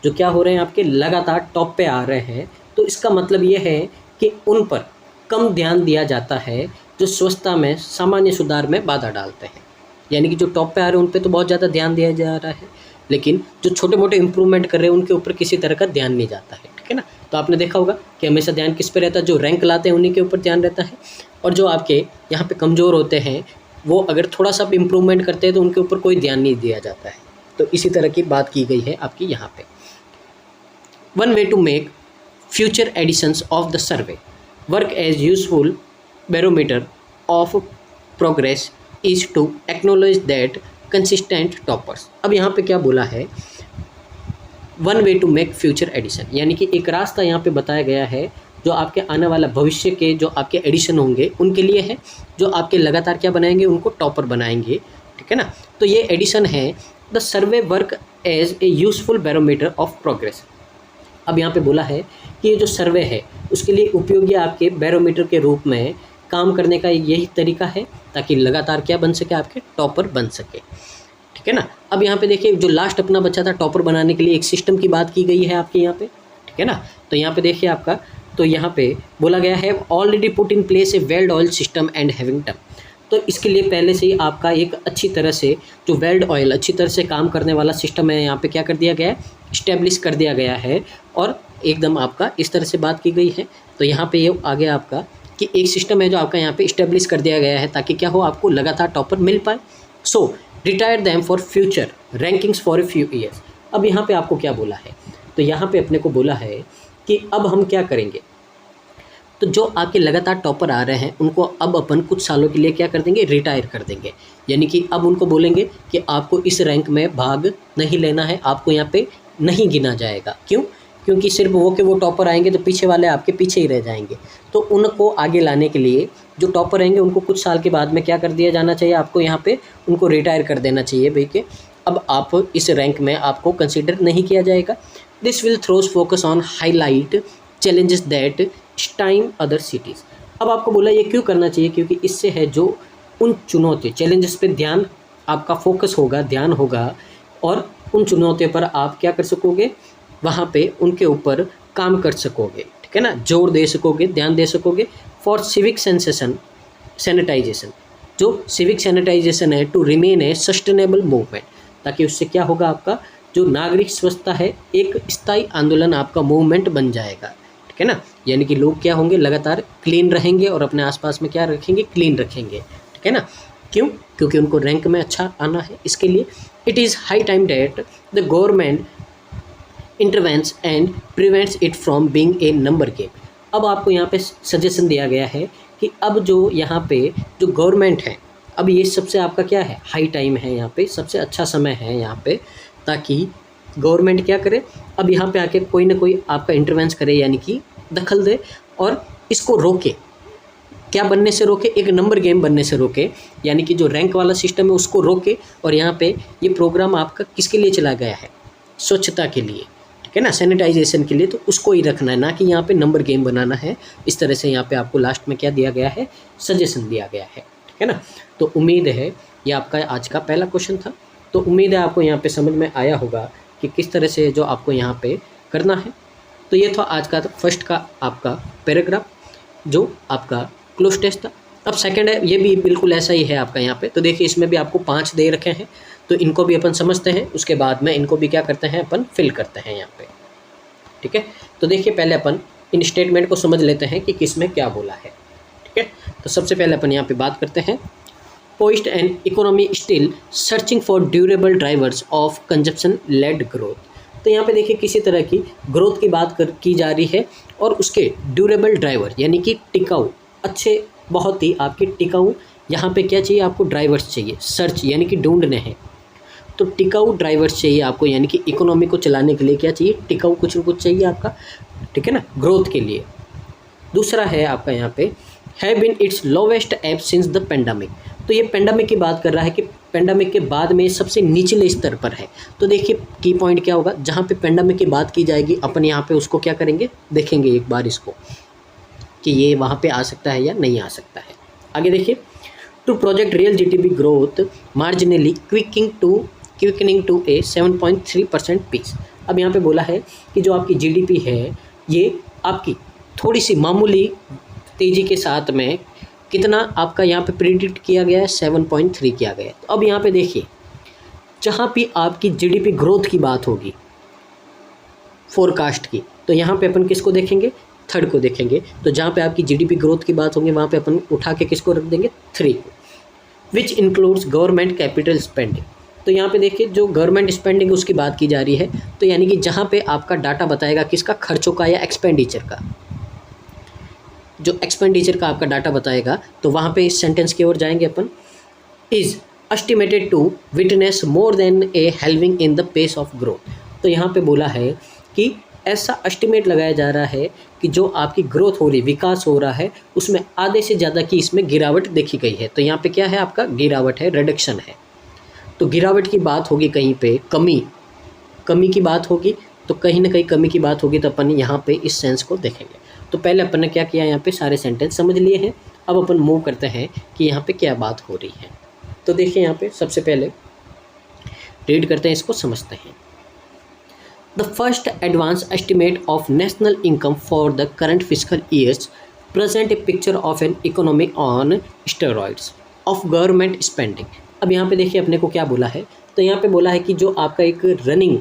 जो क्या हो रहे हैं, आपके लगातार टॉप पे आ रहे हैं, तो इसका मतलब ये है कि उन पर कम ध्यान दिया जाता है जो स्वच्छता में सामान्य सुधार में बाधा डालते हैं। यानी कि जो टॉप पे आ रहे हैं उन पे तो बहुत ज़्यादा ध्यान दिया जा रहा है, लेकिन जो छोटे मोटे इम्प्रूवमेंट कर रहे हैं उनके ऊपर किसी तरह का ध्यान नहीं जाता है। ठीक है ना, तो आपने देखा होगा कि हमेशा ध्यान किस पे रहता है, जो रैंक लाते हैं उन्हीं के ऊपर ध्यान रहता है, और जो आपके यहाँ पे कमज़ोर होते हैं वो अगर थोड़ा सा भी इम्प्रूवमेंट करते हैं तो उनके ऊपर कोई ध्यान नहीं दिया जाता है। तो इसी तरह की बात की गई है आपकी यहाँ पे। One way to make future editions of the survey work as useful barometer of progress is to acknowledge that consistent toppers. अब यहाँ पे क्या बोला है, one way to make future edition, यानी कि एक रास्ता यहाँ पे बताया गया है जो आपके आने वाला भविष्य के जो आपके एडिशन होंगे उनके लिए है, जो आपके लगातार क्या बनाएंगे, उनको टॉपर बनाएंगे। ठीक है ना, तो ये एडिशन है the survey work as a useful barometer of progress. अब यहाँ पे बोला है कि ये जो सर्वे है उसके लिए उपयोगी आपके बैरोमीटर के रूप में काम करने का यही तरीका है ताकि लगातार क्या बन सके, आपके टॉपर बन सके। ठीक है ना, अब यहाँ पे देखिए जो लास्ट अपना बच्चा था टॉपर बनाने के लिए एक सिस्टम की बात की गई है आपके यहाँ पे। ठीक है ना, तो यहाँ पे देखिए आपका, तो यहाँ पे बोला गया है already put in place a weld oil system and having term. तो इसके लिए पहले से ही आपका एक अच्छी तरह से जो वेल्ड ऑयल अच्छी तरह से काम करने वाला सिस्टम है यहाँ पे क्या कर दिया गया है, इस्टेब्लिश कर दिया गया है, और एकदम आपका इस तरह से बात की गई है। तो यहाँ पे ये आ गया आपका कि एक सिस्टम है जो आपका यहाँ पे इस्टेब्लिश कर दिया गया है ताकि क्या हो, आपको लगातार टॉपर मिल पाए। So retire them for future rankings for a few years. अब यहाँ पे आपको क्या बोला है, तो यहाँ पे अपने को बोला है कि अब हम क्या करेंगे, तो जो आपके लगातार टॉपर आ रहे हैं उनको अब अपन कुछ सालों के लिए क्या कर देंगे, रिटायर कर देंगे। यानी कि अब उनको बोलेंगे कि आपको इस रैंक में भाग नहीं लेना है, आपको यहाँ पे नहीं गिना जाएगा। क्यों? क्योंकि सिर्फ वो के वो टॉपर आएंगे तो पीछे वाले आपके पीछे ही रह जाएंगे। तो उनको आगे लाने के लिए जो टॉपर रहेंगे उनको कुछ साल के बाद में क्या कर दिया जाना चाहिए, आपको यहाँ पे उनको रिटायर कर देना चाहिए भाई कि अब आप इस रैंक में आपको कंसिडर नहीं किया जाएगा। This will throws focus on highlight challenges that time other cities. अब आपको बोला ये क्यों करना चाहिए, क्योंकि इससे है जो उन चुनौती चैलेंजेस पे ध्यान आपका फोकस होगा, ध्यान होगा, और उन चुनौतियों पर आप क्या कर सकोगे, वहाँ पे उनके ऊपर काम कर सकोगे। ठीक है ना, जोर दे सकोगे, ध्यान दे सकोगे। फॉर सिविक सैनिटाइजेशन, जो सिविक सैनिटाइजेशन है to remain a sustainable movement, ताकि उससे क्या होगा, आपका जो नागरिक स्वच्छता है एक स्थायी आंदोलन, आपका मूवमेंट बन जाएगा। ठीक है ना, यानी कि लोग क्या होंगे, लगातार क्लीन रहेंगे और अपने आसपास में क्या रखेंगे, क्लीन रखेंगे। ठीक है ना, क्यों? क्योंकि उनको रैंक में अच्छा आना है। इसके लिए it is high time that the government intervenes and prevents it from being a number game. अब आपको यहाँ पे सजेशन दिया गया है कि अब जो यहाँ पे जो गवर्नमेंट है, अब ये सबसे आपका क्या है, हाई टाइम है, यहाँ पे सबसे अच्छा समय है यहाँ पे, ताकि गवर्नमेंट क्या करे, अब यहाँ पे आके कोई ना कोई आपका इंटरवेंस करे, यानी कि दखल दे और इसको रोके। क्या बनने से रोके, एक नंबर गेम बनने से रोके, यानी कि जो रैंक वाला सिस्टम है उसको रोके। और यहाँ पे ये प्रोग्राम आपका किसके लिए चला गया है, स्वच्छता के लिए। ठीक है ना, सैनिटाइजेशन के लिए, तो उसको ही रखना है, ना कि यहाँ पे नंबर गेम बनाना है। इस तरह से यहाँ पे आपको लास्ट में क्या दिया गया है, सजेशन दिया गया है, ठीक है ना। तो उम्मीद है ये आपका आज का पहला क्वेश्चन था। तो उम्मीद है आपको यहाँ पे समझ में आया होगा कि किस तरह से जो आपको यहाँ पे करना है। तो ये था आज का फर्स्ट का आपका पैराग्राफ जो आपका क्लोज टेस्ट था। अब सेकंड है, ये भी बिल्कुल ऐसा ही है आपका यहाँ पे। तो देखिए इसमें भी आपको 5 दे रखे हैं, तो इनको भी अपन समझते हैं, उसके बाद में इनको भी क्या करते हैं अपन फिल करते हैं यहाँ पे, ठीक है। तो देखिए पहले अपन इन स्टेटमेंट को समझ लेते हैं कि किस में क्या बोला है, ठीक है। तो सबसे पहले अपन यहाँ पे बात करते हैं, post and economy still searching for durable drivers of consumption led growth. तो यहाँ पे देखिए किसी तरह की ग्रोथ की बात की जा रही है और उसके ड्यूरेबल ड्राइवर यानी कि टिकाऊ, अच्छे बहुत ही आपके टिकाऊ, यहाँ पे क्या चाहिए आपको, ड्राइवर्स चाहिए, सर्च यानी कि ढूंढने हैं। तो टिकाऊ ड्राइवर्स चाहिए आपको, यानी कि इकोनॉमी को चलाने के लिए क्या चाहिए, टिकाऊ कुछ न कुछ चाहिए आपका, ठीक है ना, ग्रोथ के लिए। दूसरा है आपका यहाँ पे, have been its lowest ebb since the pandemic. तो ये पेंडेमिक की बात कर रहा है कि पेंडेमिक के बाद में सबसे निचले स्तर पर है। तो देखिए की पॉइंट क्या होगा, जहाँ पे पेंडेमिक की बात की जाएगी अपन यहाँ पे उसको क्या करेंगे, देखेंगे एक बार इसको कि ये वहाँ पे आ सकता है या नहीं आ सकता है। आगे देखिए, to project real GDP growth marginally quickening to a 7.3% pace. अब यहाँ पे बोला है कि जो आपकी जीडीपी है ये आपकी थोड़ी सी मामूली तेज़ी के साथ में कितना आपका यहाँ पे प्रिडिक्ट किया गया है, 7.3 किया गया है। तो अब यहाँ पे देखिए जहाँ भी आपकी जीडीपी ग्रोथ की बात होगी फोरकास्ट की, तो यहाँ पे अपन किसको देखेंगे, थर्ड को देखेंगे। तो जहाँ पे आपकी जीडीपी ग्रोथ की बात होगी वहाँ पे अपन उठा के किसको रख देंगे, 3 को, which includes government capital spending. तो यहाँ पे देखिए जो गवर्नमेंट स्पेंडिंग उसकी बात की जा रही है, तो यानी कि जहाँ पे आपका डाटा बताएगा किसका, खर्चों का या एक्सपेंडिचर का, जो एक्सपेंडिचर का आपका डाटा बताएगा, तो वहाँ पे इस सेंटेंस की ओर जाएंगे अपन, is estimated to witness more than a halving in the pace of growth. तो यहाँ पे बोला है कि ऐसा एस्टिमेट लगाया जा रहा है कि जो आपकी ग्रोथ हो रही, विकास हो रहा है, उसमें आधे से ज़्यादा की इसमें गिरावट देखी गई है। तो यहाँ पे क्या है आपका, गिरावट है, रिडक्शन है। तो गिरावट की बात होगी, कहीं पे कमी की बात होगी, तो कहीं ना कहीं कमी की बात होगी, तो अपन यहाँ पे इस सेंस को देखेंगे। तो पहले अपन ने क्या किया, यहाँ पे सारे सेंटेंस समझ लिए हैं। अब अपन मूव करते हैं कि यहाँ पे क्या बात हो रही है। तो देखिए यहाँ पे सबसे पहले रीड करते हैं, इसको समझते हैं। The first advance estimate of national income for the current fiscal years present a picture of an economy on steroids of government spending। अब यहाँ पे देखिए अपने को क्या बोला है, तो यहाँ पे बोला है कि जो आपका एक रनिंग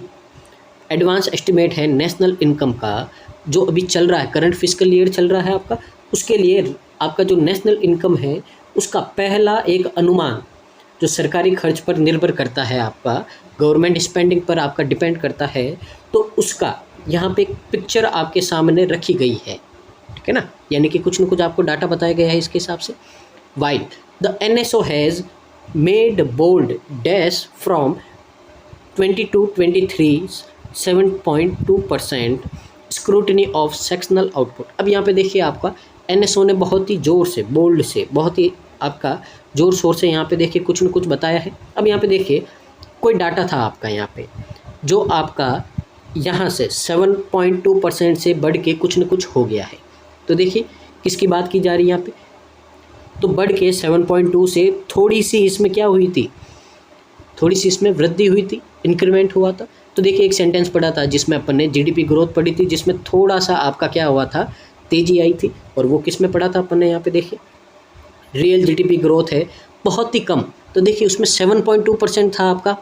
एडवांस एस्टिमेट है नेशनल इनकम का, जो अभी चल रहा है, करंट फिस्कल ईयर चल रहा है आपका, उसके लिए आपका जो नेशनल इनकम है उसका पहला एक अनुमान जो सरकारी खर्च पर निर्भर करता है, आपका गवर्नमेंट स्पेंडिंग पर आपका डिपेंड करता है, तो उसका यहाँ पे एक पिक्चर आपके सामने रखी गई है, ठीक है ना, यानी कि कुछ न कुछ आपको डाटा बताया गया है इसके हिसाब से। While the NSO has made bold dash from 22-23 7.2% scrutiny of sectional output. अब यहाँ पे देखिए आपका NSO ने बहुत ही ज़ोर से, बोल्ड से, बहुत ही आपका ज़ोर शोर से यहाँ पे देखिए कुछ न कुछ बताया है। अब यहाँ पे देखिए कोई डाटा था आपका यहाँ पे जो आपका यहाँ से 7.2% से बढ़ के कुछ न कुछ हो गया है। तो देखिए किसकी बात की जा रही है यहाँ पे, तो बढ़ के 7.2 से थोड़ी सी इसमें क्या हुई थी, थोड़ी सी इसमें वृद्धि हुई थी, इंक्रीमेंट हुआ था। तो देखिए एक सेंटेंस पढ़ा था जिसमें अपन ने जीडीपी ग्रोथ पढ़ी थी, जिसमें थोड़ा सा आपका क्या हुआ था, तेज़ी आई थी। और वो किस में पढ़ा था अपन ने, यहाँ पे देखिए रियल जीडीपी ग्रोथ है बहुत ही कम। तो देखिए उसमें 7.2% था आपका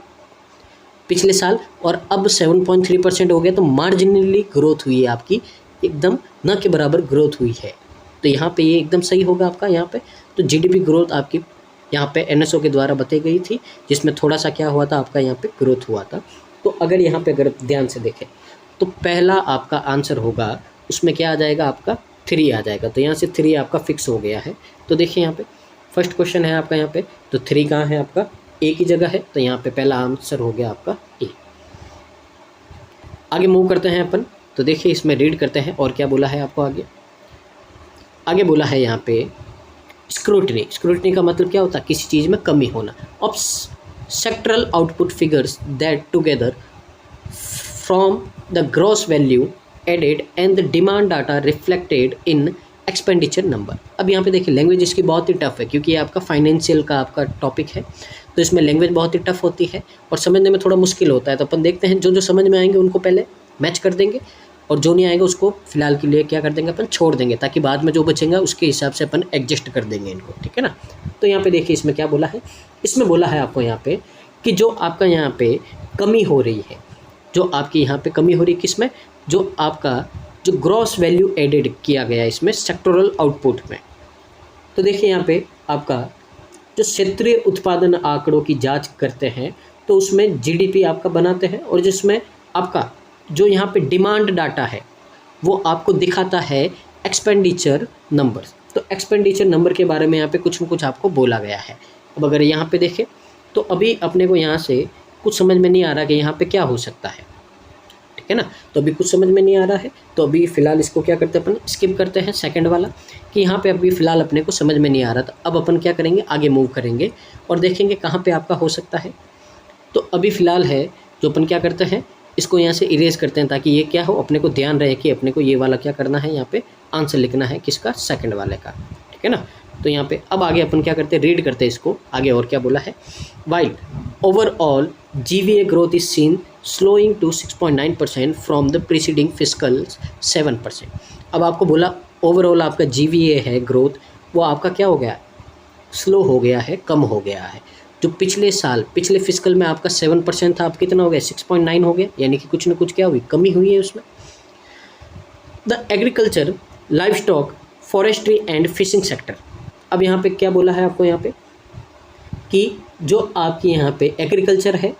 पिछले साल, और अब 7.3% हो गया। तो मार्जिनली ग्रोथ हुई है आपकी, एकदम न के बराबर ग्रोथ हुई है। तो यहाँ पे ये एकदम सही होगा आपका यहाँ पे। तो जीडीपी ग्रोथ आपकी यहाँ पे NSO के द्वारा बताई गई थी, जिसमें थोड़ा सा क्या हुआ था आपका यहाँ पे ग्रोथ हुआ था। तो अगर यहाँ पे अगर ध्यान से देखें तो पहला आपका आंसर होगा, उसमें क्या आ जाएगा आपका 3 आ जाएगा। तो यहाँ से 3 आपका फिक्स हो गया है। तो देखिए यहाँ पे फर्स्ट क्वेश्चन है आपका यहाँ पे, तो 3 कहाँ है आपका, ए की जगह है। तो यहाँ पे पहला आंसर हो गया आपका ए। आगे मूव करते हैं अपन, तो देखिए इसमें रीड करते हैं और क्या बोला है आपको आगे बोला है यहाँ पे स्क्रूटनी। स्क्रूटनी का मतलब क्या होता है, किसी चीज़ में कमी होना। Of sectoral output figures that together from the gross value added and the demand data reflected in expenditure number. अब यहाँ पे देखिए लैंग्वेज इसकी बहुत ही टफ है, क्योंकि ये आपका फाइनेंशियल का आपका टॉपिक है, तो इसमें लैंग्वेज बहुत ही टफ होती है और समझने में थोड़ा मुश्किल होता है। तो अपन देखते हैं, जो जो समझ में आएंगे उनको पहले मैच कर देंगे, और जो नहीं आएगा उसको फिलहाल के लिए क्या कर देंगे, अपन छोड़ देंगे, ताकि बाद में जो बचेगा उसके हिसाब से अपन एडजस्ट कर देंगे इनको, ठीक है ना। तो यहाँ पे देखिए इसमें क्या बोला है, इसमें बोला है आपको यहाँ पे कि जो आपका यहाँ पे कमी हो रही है, जो आपकी यहाँ पे कमी हो रही है किसमें, जो आपका जो ग्रॉस वैल्यू एडेड किया गया है इसमें सेक्टोरल आउटपुट में। तो देखिए यहाँ पे आपका जो क्षेत्रीय उत्पादन आंकड़ों की जांच करते हैं तो उसमें जीडीपी आपका बनाते हैं, और जिसमें आपका जो यहाँ पे डिमांड डाटा है वो आपको दिखाता है एक्सपेंडिचर नंबर। तो एक्सपेंडिचर नंबर के बारे में यहाँ पे कुछ न कुछ आपको बोला गया है। अब अगर यहाँ पे देखें तो अभी अपने को यहाँ से कुछ समझ में नहीं आ रहा कि यहाँ पे क्या हो सकता है, ठीक है ना। तो अभी कुछ समझ में नहीं आ रहा है, तो अभी फ़िलहाल इसको क्या करते हैं, अपन स्किप करते हैं सेकंड वाला, कि यहाँ पे अभी फ़िलहाल अपने को समझ में नहीं आ रहा था। अब अपन क्या करेंगे, आगे मूव करेंगे और देखेंगे कहाँ पे आपका हो सकता है। तो अभी फ़िलहाल है जो अपन क्या करते हैं, इसको यहाँ से इरेज करते हैं, ताकि ये क्या हो, अपने को ध्यान रहे कि अपने को ये वाला क्या करना है, यहाँ पे आंसर लिखना है किसका, सेकंड वाले का, ठीक है ना। तो यहाँ पे अब आगे अपन क्या करते हैं, रीड करते हैं इसको आगे, और क्या बोला है, while overall GVA growth is seen slowing to 6.9% from the preceding fiscal 7%। अब आपको बोला ओवरऑल आपका GVA है ग्रोथ, वो आपका क्या हो गया, स्लो हो गया है, कम हो गया है। जो पिछले साल पिछले फिस्कल में आपका 7% था, अब कितना हो गया, 6.9 हो गया, यानी कि कुछ ना कुछ क्या हुई, कमी हुई है उसमें। The agriculture, live stock, forestry and fishing sector. अब यहाँ पे क्या बोला है आपको, यहाँ पे कि जो आपकी यहाँ पे एग्रीकल्चर है,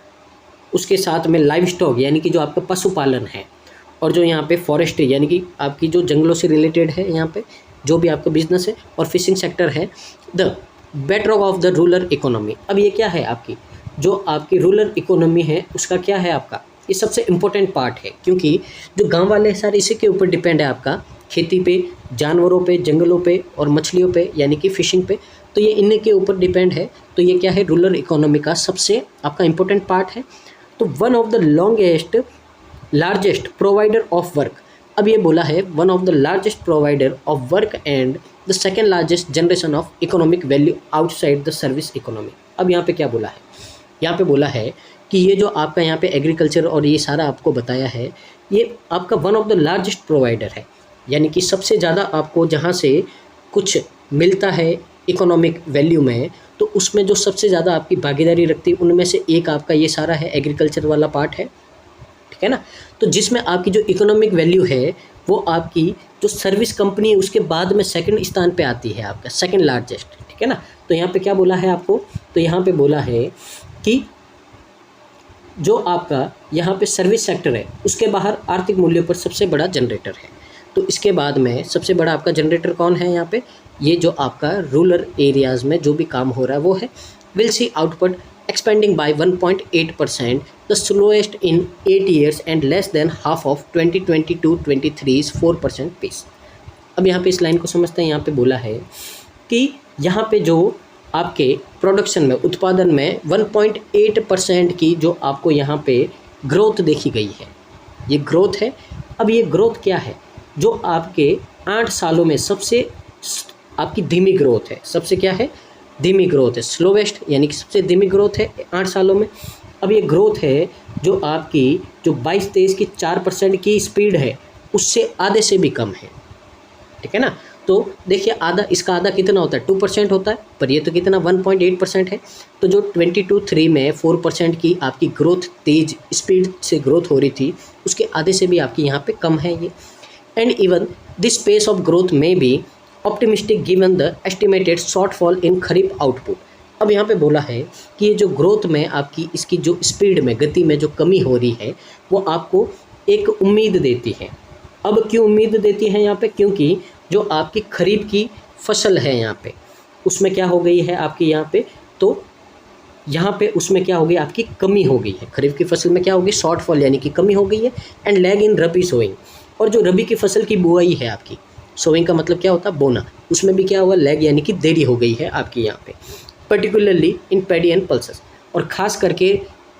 उसके साथ में लाइव स्टॉक यानी कि जो आपका पशुपालन है, और जो यहाँ पे फॉरेस्ट्री यानी कि आपकी जो जंगलों से रिलेटेड है, यहाँ पे जो भी आपका बिजनेस है, और फिशिंग सेक्टर है, the bedrock of the rural economy. अब ये क्या है, आपकी जो आपकी रूरल इकोनॉमी है उसका क्या है आपका, ये सबसे इम्पोर्टेंट पार्ट है, क्योंकि जो गांव वाले हैं सारे इसी के ऊपर डिपेंड है, आपका खेती पे, जानवरों पे, जंगलों पे और मछलियों पे यानी कि फिशिंग पे, तो ये इन्हीं के ऊपर डिपेंड है। तो ये क्या है, रूरल इकोनॉमी का सबसे आपका इम्पोर्टेंट पार्ट है। तो one of the largest provider of work. अब ये बोला है one of the largest provider of work and the second largest generation of economic value outside the service economy. अब यहाँ पे क्या बोला है, यहाँ पे बोला है कि ये जो आपका यहाँ पे एग्रीकल्चर और ये सारा आपको बताया है, ये आपका one of the largest provider है, यानी कि सबसे ज़्यादा आपको जहाँ से कुछ मिलता है इकोनॉमिक वैल्यू में, तो उसमें जो सबसे ज़्यादा आपकी भागीदारी रखती है उनमें से एक आपका ये सारा है एग्रीकल्चर वाला पार्ट है, ठीक है ना। तो जिसमें आपकी जो इकोनॉमिक वैल्यू है वो आपकी जो सर्विस कंपनी है उसके बाद में सेकंड स्थान पे आती है, आपका सेकंड लार्जेस्ट, ठीक है ना। तो यहाँ पे क्या बोला है आपको, तो यहाँ पे बोला है कि जो आपका यहाँ पे सर्विस सेक्टर है उसके बाहर आर्थिक मूल्यों पर सबसे बड़ा जनरेटर है। तो इसके बाद में सबसे बड़ा आपका जनरेटर कौन है, यहाँ पे ये जो आपका रूरल एरियाज़ में जो भी काम हो रहा है वो है। Will see output expanding by 1.8%, the slowest in 8 years and less than half of 2022-23's 4% pace। अब यहाँ पे इस लाइन को समझते हैं, यहाँ पे बोला है कि यहाँ पे जो आपके प्रोडक्शन में, उत्पादन में 1.8% की जो आपको यहाँ पे ग्रोथ देखी गई है, ये ग्रोथ है। अब ये ग्रोथ क्या है, जो आपके 8 सालों में सबसे आपकी धीमी ग्रोथ है, सबसे क्या है, धीमी ग्रोथ है, स्लोवेस्ट यानी कि सबसे धीमी ग्रोथ है 8 सालों में। अब ये ग्रोथ है जो आपकी जो 22-23 की 4% की स्पीड है उससे आधे से भी कम है, ठीक है ना। तो देखिए आधा, इसका आधा कितना होता है, 2% होता है, पर ये तो कितना 1.8% है। तो जो 22-23 में 4% की आपकी ग्रोथ तेज स्पीड से ग्रोथ हो रही थी, उसके आधे से भी आपकी यहाँ पे कम है ये। And even this pace of growth में be optimistic given the estimated shortfall in kharif output. अब यहाँ पे बोला है कि ये जो ग्रोथ में आपकी इसकी जो स्पीड में, गति में जो कमी हो रही है वो आपको एक उम्मीद देती है। अब क्यों उम्मीद देती है यहाँ पे, क्योंकि जो आपकी खरीफ की फसल है यहाँ पे उसमें क्या हो गई है आपकी यहाँ पे, तो यहाँ पे उसमें क्या हो गई, आपकी कमी हो गई है। खरीफ की फसल में क्या होगी, शॉर्टफॉल यानी कि कमी हो गई है। And lag in rabi sowing, और जो रबी की फसल की बुआई है आपकी, सोइंग का मतलब क्या होता है, बोना, उसमें भी क्या हुआ, लैग यानी कि देरी हो गई है आपकी यहाँ पे, particularly in paddy and pulses. और ख़ास करके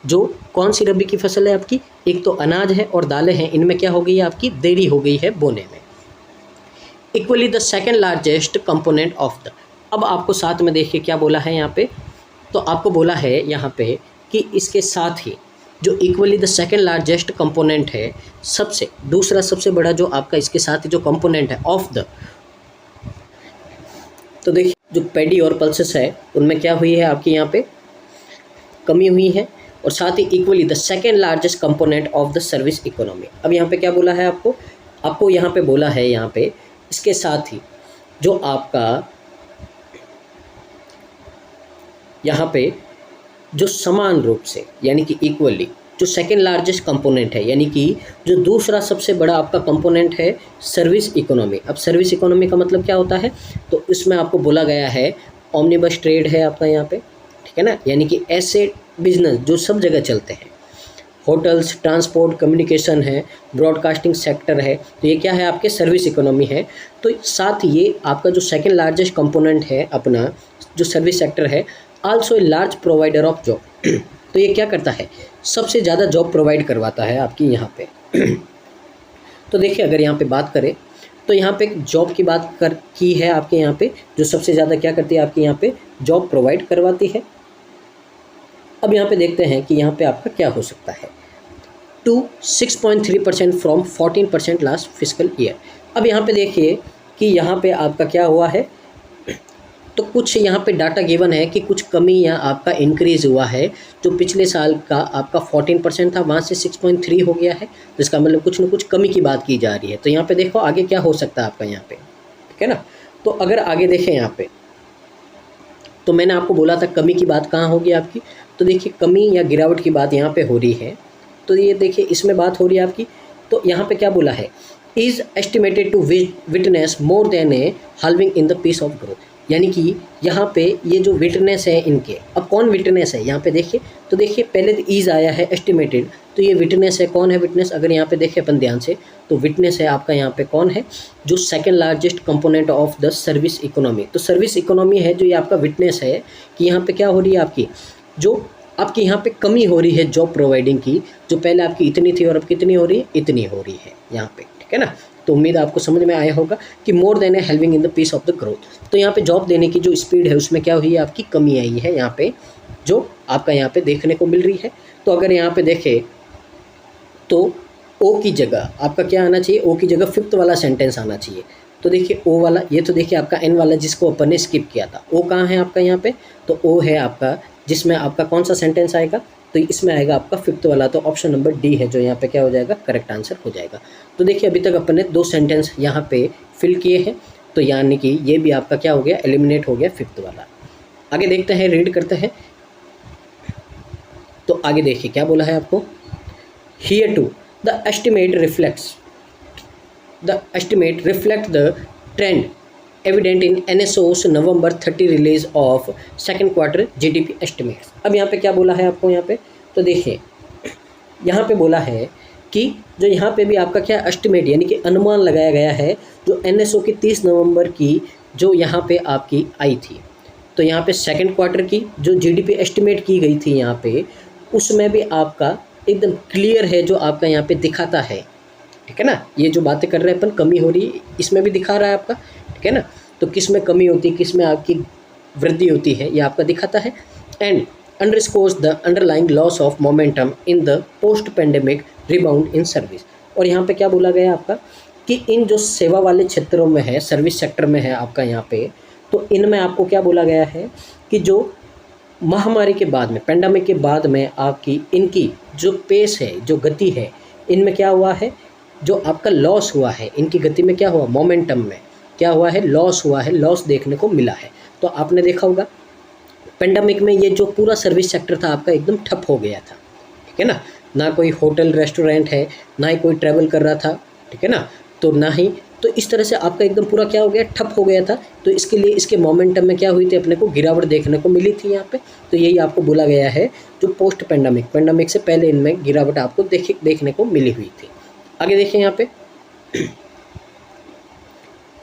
जो कौन सी रबी की फसल है आपकी, एक तो अनाज है और दालें हैं, इनमें क्या हो गई है आपकी, देरी हो गई है बोने में। Equally the second largest component of the, अब आपको साथ में देखिए क्या बोला है यहाँ पे, तो आपको बोला है यहाँ पे कि इसके साथ ही जो equally the second largest component है, सबसे दूसरा सबसे बड़ा जो आपका इसके साथ जो कंपोनेंट है ऑफ द, तो देखिए जो पैडी और पल्सेस है उनमें क्या हुई है आपकी यहाँ पे कमी हुई है, और साथ ही equally the second largest component of the service economy. अब यहाँ पे क्या बोला है आपको यहाँ पे बोला है यहाँ पे इसके साथ ही जो आपका यहाँ पे जो समान रूप से यानी कि इक्वली जो सेकेंड लार्जेस्ट कंपोनेंट है, यानी कि जो दूसरा सबसे बड़ा आपका कंपोनेंट है सर्विस इकोनॉमी। अब सर्विस इकोनॉमी का मतलब क्या होता है, तो इसमें आपको बोला गया है ऑमनिबस ट्रेड है आपका यहाँ पे, ठीक है ना, यानी कि ऐसे बिजनेस जो सब जगह चलते हैं, होटल्स, ट्रांसपोर्ट, कम्युनिकेशन है, ब्रॉडकास्टिंग सेक्टर है, तो ये क्या है आपके सर्विस इकोनॉमी है। तो साथ ये आपका जो सेकेंड लार्जेस्ट कंपोनेंट है अपना जो सर्विस सेक्टर है, also a large provider of job, तो ये क्या करता है, सबसे ज़्यादा जॉब प्रोवाइड करवाता है आपकी यहाँ पे। तो देखिए अगर यहाँ पे बात करें तो यहाँ पे जॉब की बात की है आपके यहाँ पे, जो सबसे ज़्यादा क्या करती है आपके यहाँ पे जॉब प्रोवाइड करवाती है। अब यहाँ पे देखते हैं कि यहाँ पे आपका क्या हो सकता है, टू 6.3% फ्रॉम 14% लास्ट फिजिकल ईयर। अब यहाँ पे देखिए कि यहाँ पे आपका क्या हुआ है, तो कुछ यहाँ पे डाटा गिवन है कि कुछ कमी या आपका इंक्रीज़ हुआ है, जो पिछले साल का आपका 14% था वहाँ से 6.3 हो गया है, तो इसका मतलब कुछ न कुछ कमी की बात की जा रही है। तो यहाँ पे देखो आगे क्या हो सकता है आपका यहाँ पे, ठीक है ना। तो अगर आगे देखें यहाँ पे, तो मैंने आपको बोला था कमी की बात कहाँ होगी आपकी, तो देखिए कमी या गिरावट की बात यहाँ पे हो रही है, तो ये देखिए इसमें बात हो रही है आपकी। तो यहाँ पे क्या बोला है, is estimated to witness more than a halving in the pace of growth, यानी कि यहाँ पे ये जो विटनेस है इनके, अब कौन विटनेस है यहाँ पे देखिए, तो देखिए पहले तो ईज आया है एस्टिमेटेड, तो ये विटनेस है, कौन है विटनेस, अगर यहाँ पे देखें अपन ध्यान से, तो विटनेस है आपका यहाँ पे कौन है, जो second largest component of the service economy. तो सर्विस इकोनॉमी है जो ये आपका विटनेस है कि यहाँ पे क्या हो रही है आपकी, जो आपकी यहाँ पे कमी हो रही है जॉब प्रोवाइडिंग की, जो पहले आपकी इतनी थी और अब कितनी हो रही है, इतनी हो रही है यहाँ पे, ठीक है ना। तो उम्मीद आपको समझ में आया होगा कि more than a helping in the pace of the growth, तो यहाँ पे जॉब देने की जो स्पीड है उसमें क्या हुई है आपकी कमी आई है यहाँ पे, जो आपका यहाँ पे देखने को मिल रही है। तो अगर यहाँ पे देखें तो ओ की जगह आपका क्या आना चाहिए, ओ की जगह फिफ्थ वाला सेंटेंस आना चाहिए। तो देखिए ओ वाला, ये तो देखिए आपका एन वाला जिसको अपन ने स्किप किया था, ओ कहाँ है आपका यहाँ पे, तो ओ है आपका जिसमें आपका कौन सा सेंटेंस आएगा, तो इसमें आएगा आपका फिफ्थ वाला, तो ऑप्शन नंबर डी है जो यहाँ पे क्या हो जाएगा, करेक्ट आंसर हो जाएगा। तो देखिए अभी तक अपन ने 2 सेंटेंस यहाँ पे फिल किए हैं, तो यानी कि ये भी आपका क्या हो गया, एलिमिनेट हो गया फिफ्थ वाला। आगे देखते हैं, रीड करते हैं, तो आगे देखिए क्या बोला है आपको, here to the estimate reflect the trend evident in NSO's November 30 release of second quarter GDP estimates. अब यहाँ पे क्या बोला है आपको यहाँ पे, तो देखिए यहाँ पे बोला है कि जो यहाँ पे भी आपका क्या एस्टिमेट यानी कि अनुमान लगाया गया है, जो NSO की 30 नवंबर की जो यहाँ पे आपकी आई थी, तो यहाँ पे सेकेंड क्वार्टर की जो GDP एस्टिमेट की गई थी यहाँ पे, उसमें भी आपका एकदम क्लियर है जो आपका यहाँ पे दिखाता है, ठीक है ना। ये जो बातें कर रहे हैं अपन, कमी हो रही है, इसमें भी दिखा रहा है आपका, ठीक है ना। तो किस में कमी होती है, किस में आपकी वृद्धि होती है, ये आपका दिखाता है। And underscores the underlying loss of momentum in the post pandemic rebound in service. और यहाँ पे क्या बोला गया आपका कि इन जो सेवा वाले क्षेत्रों में है, सर्विस सेक्टर में है आपका यहाँ पे, तो इनमें आपको क्या बोला गया है कि जो महामारी के बाद में, पेंडेमिक के बाद में आपकी इनकी जो पेस है, जो गति है, इनमें क्या हुआ है, जो आपका लॉस हुआ है, इनकी गति में क्या हुआ, मोमेंटम में क्या हुआ है, लॉस हुआ है, लॉस देखने को मिला है। तो आपने देखा होगा पेंडेमिक में ये जो पूरा सर्विस सेक्टर था आपका एकदम ठप हो गया था, ठीक है ना, ना कोई होटल रेस्टोरेंट है, ना ही कोई ट्रैवल कर रहा था, ठीक है ना, तो ना ही, तो इस तरह से आपका एकदम पूरा क्या हो गया, ठप हो गया था। तो इसके लिए इसके मोमेंटम में क्या हुई थी, अपने को गिरावट देखने को मिली थी यहाँ पे। तो यही आपको बोला गया है जो पोस्ट पेंडेमिक से पहले इनमें गिरावट आपको देखने को मिली हुई थी। आगे देखिए यहाँ पे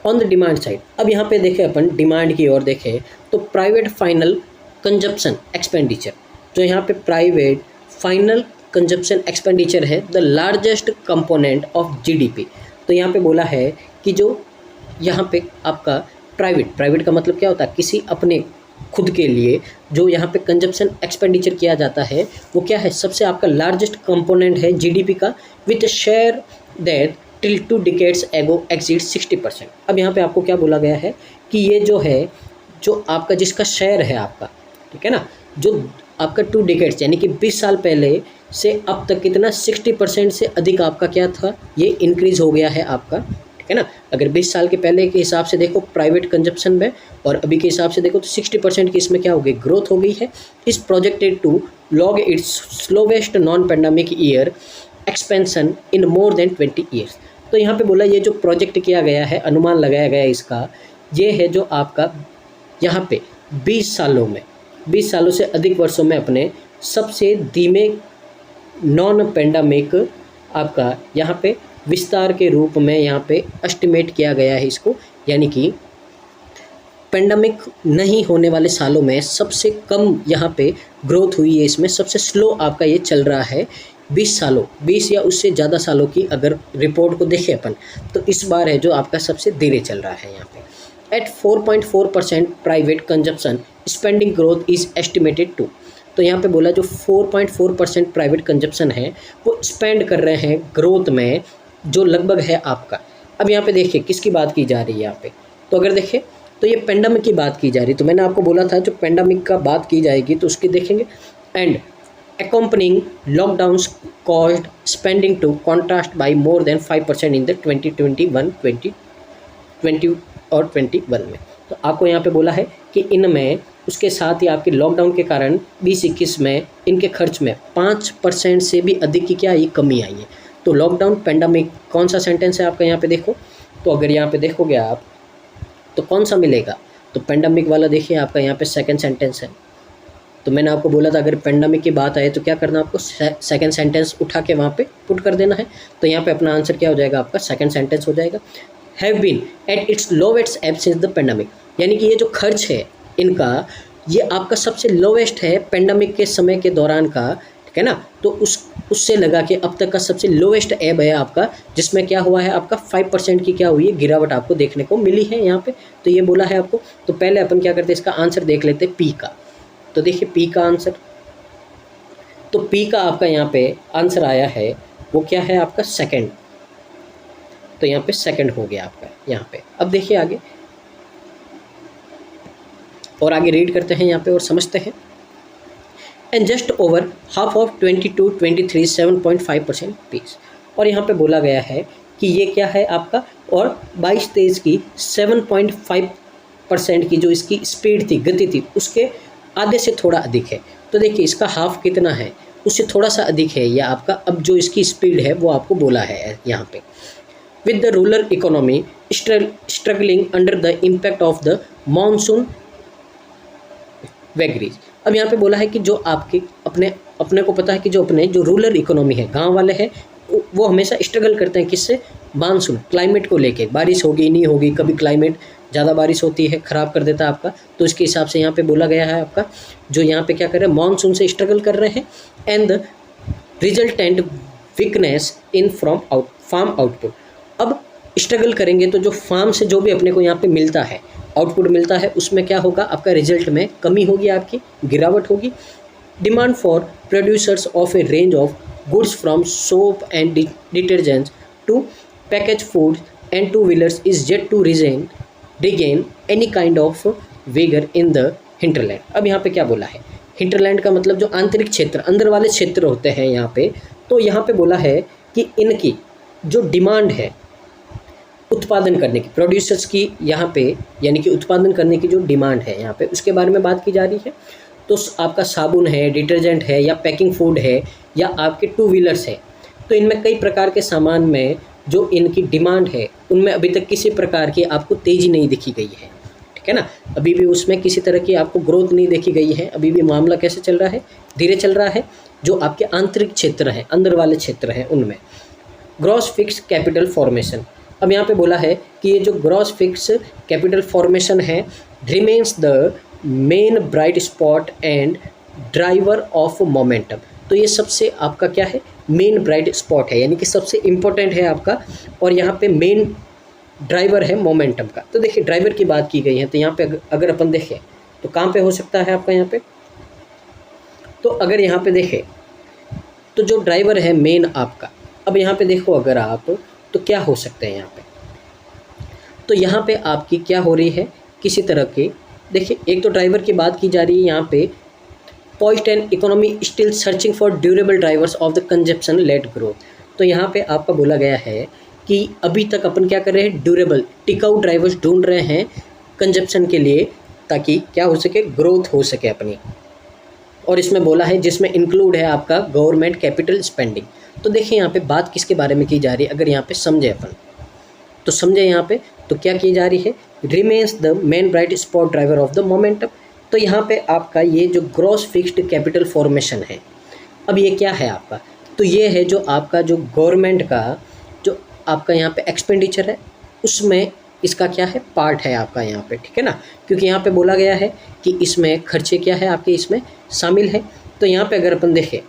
ऑन द डिमांड साइड। अब यहाँ पे देखें अपन डिमांड की ओर देखें तो प्राइवेट फाइनल कंजप्शन एक्सपेंडिचर, जो यहाँ पे प्राइवेट फाइनल कंजप्शन एक्सपेंडिचर है the largest component of GDP. तो यहाँ पे बोला है कि जो यहाँ पे आपका प्राइवेट का मतलब क्या होता है, किसी अपने खुद के लिए जो यहाँ पे कंजप्शन एक्सपेंडिचर किया जाता है वो क्या है, सबसे आपका लार्जेस्ट कंपोनेंट है जीडीपी का, with share that till 2 decades एगो एक्सीड 60%। अब यहाँ पे आपको क्या बोला गया है कि ये जो है जो आपका जिसका शेयर है आपका, ठीक है ना, जो आपका 2 डिकेड्स यानी कि 20 साल पहले से अब तक कितना 60% से अधिक आपका क्या था, ये इंक्रीज़ हो गया है आपका, ठीक है ना। अगर 20 साल के पहले के हिसाब से देखो प्राइवेट कंजप्शन में और अभी के हिसाब से देखो तो 60% की इसमें क्या हो गई, ग्रोथ हो गई है। Is projected to log its slowest non pandemic year expansion in more than 20 years. तो यहाँ पे बोला ये जो प्रोजेक्ट किया गया है, अनुमान लगाया गया है इसका, ये है जो आपका यहाँ पे 20 सालों से अधिक वर्षों में अपने सबसे धीमे नॉन पेंडेमिक आपका यहाँ पे विस्तार के रूप में यहाँ पे एस्टिमेट किया गया है इसको, यानी कि पेंडेमिक नहीं होने वाले सालों में सबसे कम यहाँ पे ग्रोथ हुई है, इसमें सबसे स्लो आपका ये चल रहा है 20 या उससे ज़्यादा सालों की अगर रिपोर्ट को देखें अपन तो इस बार है जो आपका सबसे धीरे चल रहा है यहाँ पे। At 4.4% private consumption spending growth is estimated to. तो यहाँ पे बोला जो 4.4% प्राइवेट कंजप्शन है वो स्पेंड कर रहे हैं ग्रोथ में, जो लगभग है आपका। अब यहाँ पे देखिए किसकी बात की जा रही है यहाँ पे, तो अगर देखें तो ये पेंडेमिक की बात की जा रही है। तो मैंने आपको बोला था जो पेंडेमिक का बात की जाएगी तो उसकी देखेंगे। And accompanying lockdowns caused spending to contrast by more than 5% in the 2020 और 21 में। तो आपको यहाँ पे बोला है कि इनमें उसके साथ ही आपके लॉकडाउन के कारण 20-21 में इनके खर्च में 5% से भी अधिक की क्या ये कमी आई है। तो लॉकडाउन पेंडेमिक कौन सा सेंटेंस है आपका यहाँ पे देखो, तो अगर यहाँ पे देखोगे आप तो कौन सा मिलेगा, तो पेंडेमिक वाला देखिए आपका यहाँ पे सेकंड सेंटेंस है। तो मैंने आपको बोला था अगर पेंडेमिक की बात आए तो क्या करना, आपको सेकंड सेंटेंस उठा के वहाँ पे पुट कर देना है। तो यहाँ पे अपना आंसर क्या हो जाएगा, आपका सेकंड सेंटेंस हो जाएगा। Have been at its lowest ebb since the pandemic, यानी कि ये जो खर्च है इनका ये आपका सबसे लोवेस्ट है पेंडेमिक के समय के दौरान का, ठीक है ना। तो उससे लगा के अब तक का सबसे लोवेस्ट एब है आपका, जिसमें क्या हुआ है आपका 5% की क्या हुई है गिरावट आपको देखने को मिली है यहाँ पे। तो ये बोला है आपको। तो पहले अपन क्या करते हैं, इसका आंसर देख लेते हैं पी का। तो देखिए पी का आंसर, तो पी का आपका यहाँ पे आंसर आया है वो क्या है आपका सेकंड। तो यहाँ पे सेकंड हो गया आपका यहाँ पे। अब देखिए आगे और आगे रीड करते हैं यहाँ पे और समझते हैं। And just over half of 22-23 7.5% pace. और यहाँ पे बोला गया है कि ये क्या है आपका, और 22-23 की 7.5% की जो इसकी स्पीड थी, गति थी, उसके आधे से थोड़ा अधिक है। तो देखिए इसका हाफ कितना है, उससे थोड़ा सा अधिक है या आपका अब जो इसकी स्पीड है वो आपको बोला है यहाँ पे। With the rural economy struggling under the impact of the monsoon vagaries. अब यहाँ पे बोला है कि जो आपके अपने को पता है कि जो अपने जो रूरल इकोनॉमी है, गांव वाले हैं, वो हमेशा स्ट्रगल करते हैं किससे, मानसून क्लाइमेट को लेके। बारिश होगी नहीं होगी, कभी क्लाइमेट ज़्यादा बारिश होती है ख़राब कर देता है आपका। तो इसके हिसाब से यहाँ पे बोला गया है आपका जो यहाँ पे क्या कर रहे हैं, मानसून से स्ट्रगल कर रहे हैं। And the resultant weakness in farm output. अब स्ट्रगल करेंगे तो जो फार्म से जो भी अपने को यहाँ पे मिलता है, आउटपुट मिलता है, उसमें क्या होगा आपका रिजल्ट में कमी होगी, आपकी गिरावट होगी। Demand for producers of a range of goods from soap and detergents to package food and two wheelers is yet to regain any kind of vigour in the hinterland. अब यहाँ पे क्या बोला है, हिंटरलैंड का मतलब जो आंतरिक क्षेत्र, अंदर वाले क्षेत्र होते हैं यहाँ पे। तो यहाँ पे बोला है कि इनकी जो डिमांड है उत्पादन करने की, प्रोड्यूसर्स की यहाँ पे यानी कि उत्पादन करने की जो डिमांड है यहाँ पे, उसके बारे में बात की जा रही है। तो आपका साबुन है, डिटर्जेंट है, या पैकिंग फूड है, या आपके टू व्हीलर्स है। तो इनमें कई प्रकार के सामान में जो इनकी डिमांड है उनमें अभी तक किसी प्रकार की आपको तेज़ी नहीं दिखी गई है, ठीक है ना। अभी भी उसमें किसी तरह की आपको ग्रोथ नहीं देखी गई है। अभी भी मामला कैसे चल रहा है, धीरे चल रहा है। जो आपके आंतरिक क्षेत्र हैं, अंदर वाले क्षेत्र हैं, उनमें ग्रॉस फिक्स कैपिटल फॉर्मेशन। अब यहाँ पे बोला है कि ये जो ग्रॉस फिक्स कैपिटल फॉर्मेशन है remains the main bright spot and driver of momentum. तो तो ये सबसे आपका क्या है, मेन ब्राइट स्पॉट है, यानी कि सबसे इम्पोर्टेंट है आपका, और यहाँ पे मेन ड्राइवर है मोमेंटम का। तो देखिए ड्राइवर की बात की गई है, तो यहाँ पे अगर अपन देखें तो कहाँ पे हो सकता है आपका यहाँ पे, तो अगर यहाँ पे देखें तो जो ड्राइवर है मेन आपका, अब यहाँ पे देखो अगर आप, तो क्या हो सकते हैं यहाँ पे, तो यहाँ पे आपकी क्या हो रही है, किसी तरह की, देखिए एक तो ड्राइवर की बात की जा रही है यहाँ पे, point and economy still searching for durable drivers of the consumption led growth. तो यहाँ पे आपका बोला गया है कि अभी तक अपन क्या कर रहे हैं, ड्यूरेबल टिकाऊ ड्राइवर्स ढूंढ रहे हैं कंजप्शन के लिए, ताकि क्या हो सके, ग्रोथ हो सके अपनी। और इसमें बोला है जिसमें इंक्लूड है आपका गवर्नमेंट कैपिटल स्पेंडिंग। तो देखिए यहाँ पे बात किसके बारे में की जा रही है, अगर यहाँ पे समझे अपन, तो समझे यहाँ पे, तो क्या की जा रही है, remains the main bright spot driver of the momentum. तो यहाँ पे आपका ये जो ग्रॉस फिक्स्ड कैपिटल फॉर्मेशन है, अब ये क्या है आपका, तो ये है जो आपका जो गवर्नमेंट का जो आपका यहाँ पे एक्सपेंडिचर है, उसमें इसका क्या है, पार्ट है आपका यहाँ पे, ठीक है ना, क्योंकि यहाँ पे बोला गया है कि इसमें खर्चे क्या है आपके इसमें शामिल है। तो यहाँ पे अगर अपन देखें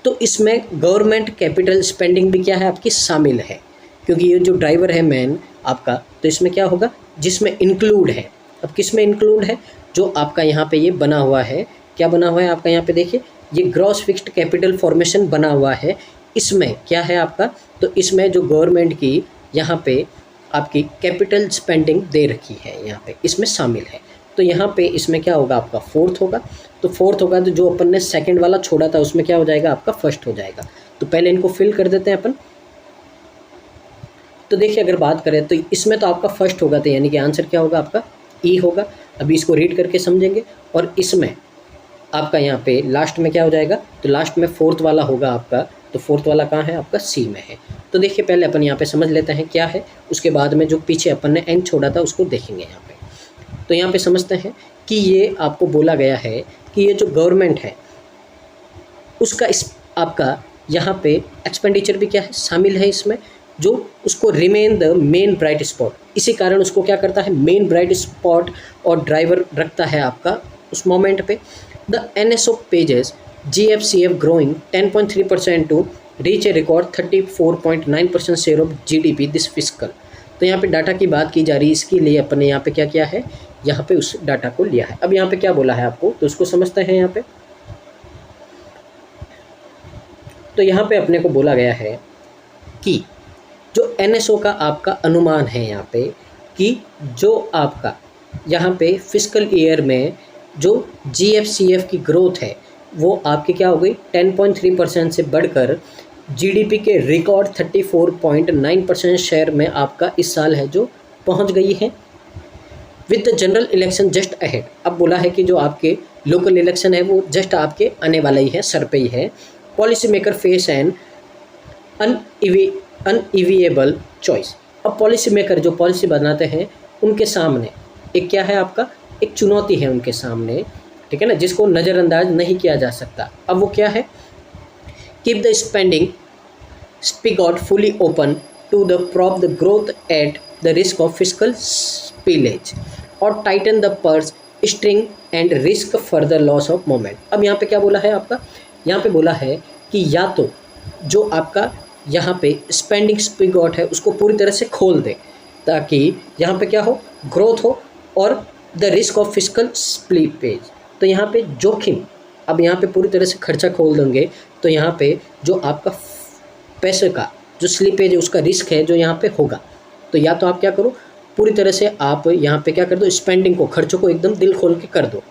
तो इसमें गवर्नमेंट कैपिटल स्पेंडिंग भी क्या है आपकी शामिल है, क्योंकि ये जो ड्राइवर है मेन आपका, तो इसमें क्या होगा, जिसमें इंक्लूड है। अब किस में इंक्लूड है, जो आपका यहाँ पे ये बना हुआ है, क्या बना हुआ है आपका यहाँ पे देखिए, ये ग्रॉस फिक्स्ड कैपिटल फॉर्मेशन बना हुआ है, इसमें क्या है आपका, तो इसमें जो गवर्नमेंट की यहाँ पे आपकी कैपिटल स्पेंडिंग दे रखी है, यहाँ पे इसमें शामिल है। तो यहाँ पे इसमें क्या होगा आपका फोर्थ होगा, तो फोर्थ होगा, तो जो अपन ने सेकंड वाला छोड़ा था उसमें क्या हो जाएगा आपका फर्स्ट हो जाएगा। तो पहले इनको फिल कर देते हैं अपन। तो देखिए अगर बात करें तो इसमें तो आपका फर्स्ट होगा, तो यानी कि आंसर क्या होगा आपका, ई होगा। अभी इसको रीड करके समझेंगे, और इसमें आपका यहाँ पे लास्ट में क्या हो जाएगा, तो लास्ट में फोर्थ वाला होगा आपका, तो फोर्थ वाला कहाँ है आपका, सी में है। तो देखिए पहले अपन यहाँ पे समझ लेते हैं क्या है, उसके बाद में जो पीछे अपन ने एन छोड़ा था उसको देखेंगे यहाँ पे। तो यहाँ पे समझते हैं कि ये आपको बोला गया है कि ये जो गवर्नमेंट है उसका इस आपका यहाँ पे एक्सपेंडिचर भी क्या है शामिल है इसमें, जो उसको remain the main bright spot, इसी कारण उसको क्या करता है, मेन ब्राइट स्पॉट और ड्राइवर रखता है आपका उस मोमेंट पे। The NSO pegs GFCF growing 10.3% to reach a record 34.9% share of GDP this fiscal. तो यहाँ पे डाटा की बात की जा रही है, इसके लिए अपन ने यहाँ पे क्या किया है, यहाँ पे उस डाटा को लिया है। अब यहाँ पे क्या बोला है आपको, तो उसको समझते हैं यहाँ पे। तो यहाँ पे अपने को बोला गया है कि जो NSO का आपका अनुमान है यहाँ पे, कि जो आपका यहाँ पे फिस्कल ईयर में जो GFCF की ग्रोथ है वो आपकी क्या हो गई, 10.3% से बढ़कर GDP के रिकॉर्ड 34.9% शेयर में आपका इस साल है जो पहुंच गई है। With the general election just ahead, अब बोला है कि जो आपके लोकल इलेक्शन है वो जस्ट आपके आने वाला ही है, सर पे ही है। Policy maker face an unavoidable choice. अब पॉलिसी मेकर जो पॉलिसी बनाते हैं उनके सामने एक क्या है आपका, एक चुनौती है उनके सामने, ठीक है ना, जिसको नज़रअंदाज नहीं किया जा सकता। अब वो क्या है, keep the spending spigot fully open to the prop the growth at the risk of fiscal spillage और tighten the purse string and risk further loss of moment। अब यहाँ पे क्या बोला है आपका, यहाँ पे बोला है कि या तो जो आपका यहाँ पे स्पेंडिंग स्पिगॉट है उसको पूरी तरह से खोल दे, ताकि यहाँ पे क्या हो, ग्रोथ हो, और the risk of fiscal slippage, तो यहाँ पे जोखिम, अब यहाँ पे पूरी तरह से खर्चा खोल देंगे तो यहाँ पे जो आपका पैसे का जो स्लिपेज है उसका रिस्क है जो यहाँ पे होगा। तो या तो आप क्या करो, पूरी तरह से आप यहाँ पे क्या कर दो, स्पेंडिंग को, खर्चों को एकदम दिल खोल के कर दो।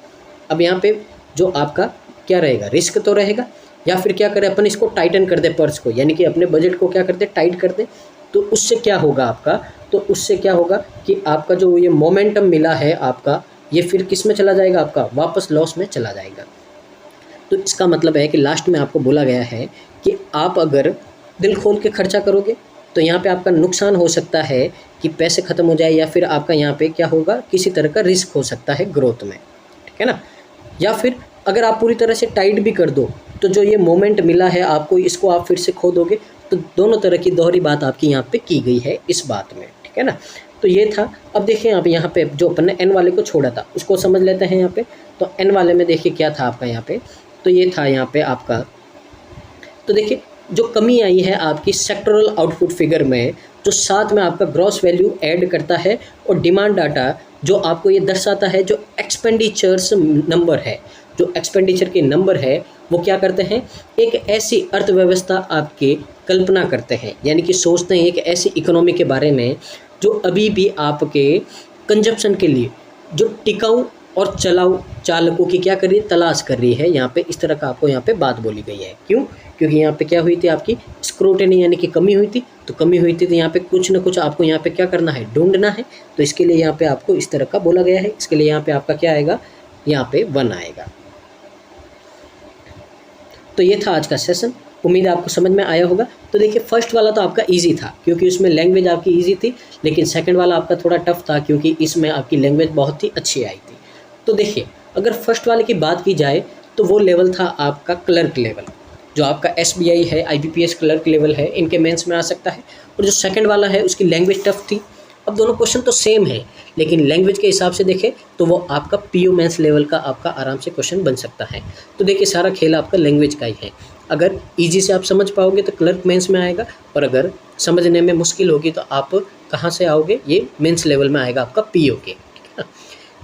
अब यहाँ पे जो आपका क्या रहेगा, रिस्क तो रहेगा, या फिर क्या करें अपन इसको टाइटन कर दे पर्स को, यानी कि अपने बजट को क्या कर दे, टाइट कर दे। तो उससे क्या होगा आपका, तो उससे क्या होगा कि आपका जो ये मोमेंटम मिला है आपका, ये फिर किस में चला जाएगा, आपका वापस लॉस में चला जाएगा। तो इसका मतलब है कि लास्ट में आपको बोला गया है कि आप अगर दिल खोल के खर्चा करोगे तो यहाँ पे आपका नुकसान हो सकता है कि पैसे ख़त्म हो जाए, या फिर आपका यहाँ पे क्या होगा, किसी तरह का रिस्क हो सकता है ग्रोथ में, ठीक है ना। या फिर अगर आप पूरी तरह से टाइट भी कर दो तो जो ये मोमेंट मिला है आपको, इसको आप फिर से खो दोगे। तो दोनों तरह की दोहरी बात आपकी यहाँ पे की गई है इस बात में, ठीक है ना। तो ये था। अब देखिए यहाँ पे जो अपन ने एन वाले को छोड़ा था उसको समझ लेते हैं यहाँ पे। तो एन वाले में देखिए क्या था आपका यहाँ पे, तो ये था यहाँ पे आपका। तो देखिए जो कमी आई है आपकी सेक्टोरल आउटपुट फिगर में, जो साथ में आपका ग्रॉस वैल्यू ऐड करता है और डिमांड डाटा जो आपको ये दर्शाता है जो एक्सपेंडिचर्स नंबर है, जो एक्सपेंडिचर के नंबर है वो क्या करते हैं, एक ऐसी अर्थव्यवस्था आपके कल्पना करते हैं, यानी कि सोचते हैं एक ऐसी इकोनॉमी के बारे में जो अभी भी आपके कंजप्शन के लिए जो टिकाऊ और चलाऊ चालकों की क्या कर रही है, तलाश कर रही है। यहाँ पे इस तरह का आपको यहाँ पे बात बोली गई है। क्यों? क्योंकि यहाँ पे क्या हुई थी, आपकी स्क्रूटनी यानी कि कमी हुई थी। तो कमी हुई थी तो यहाँ पे कुछ ना कुछ आपको यहाँ पे क्या करना है, ढूंढना है। तो इसके लिए यहाँ पे आपको इस तरह का बोला गया है। इसके लिए यहाँ पे आपका क्या आएगा, यहाँ पे 1 आएगा। तो ये था आज का सेशन, उम्मीद है आपको समझ में आया होगा। तो देखिए फर्स्ट वाला तो आपका इजी था क्योंकि उसमें लैंग्वेज आपकी इजी थी, लेकिन सेकंड वाला आपका थोड़ा टफ था क्योंकि इसमें आपकी लैंग्वेज बहुत ही अच्छी आई थी। तो देखिए अगर फर्स्ट वाले की बात की जाए तो वो लेवल था आपका क्लर्क लेवल, जो आपका SBI है, IBPS क्लर्क लेवल है, इनके मेंस में आ सकता है। और जो सेकंड वाला है उसकी लैंग्वेज टफ थी। अब दोनों क्वेश्चन तो सेम है, लेकिन लैंग्वेज के हिसाब से देखें तो वो आपका PO मेंस लेवल का आपका आराम से क्वेश्चन बन सकता है। तो देखिए सारा खेल आपका लैंग्वेज का ही है। अगर ईजी से आप समझ पाओगे तो क्लर्क मेंस में आएगा, और अगर समझने में मुश्किल होगी तो आप कहाँ से आओगे, ये मेंस लेवल में आएगा आपका PO के। ठीक है,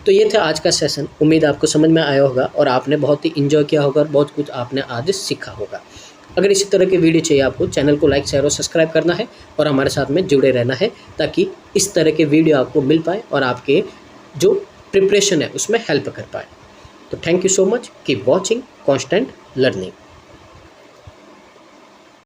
तो ये था आज का सेशन। उम्मीद आपको समझ में आया होगा और आपने बहुत ही इंजॉय किया होगा और बहुत कुछ आपने आज सीखा होगा। अगर इसी तरह के वीडियो चाहिए आपको, चैनल को लाइक, शेयर और सब्सक्राइब करना है और हमारे साथ में जुड़े रहना है ताकि इस तरह के वीडियो आपको मिल पाए और आपके जो प्रिपरेशन है उसमें हेल्प कर पाए। तो thank you so much, keep watching, constant learning.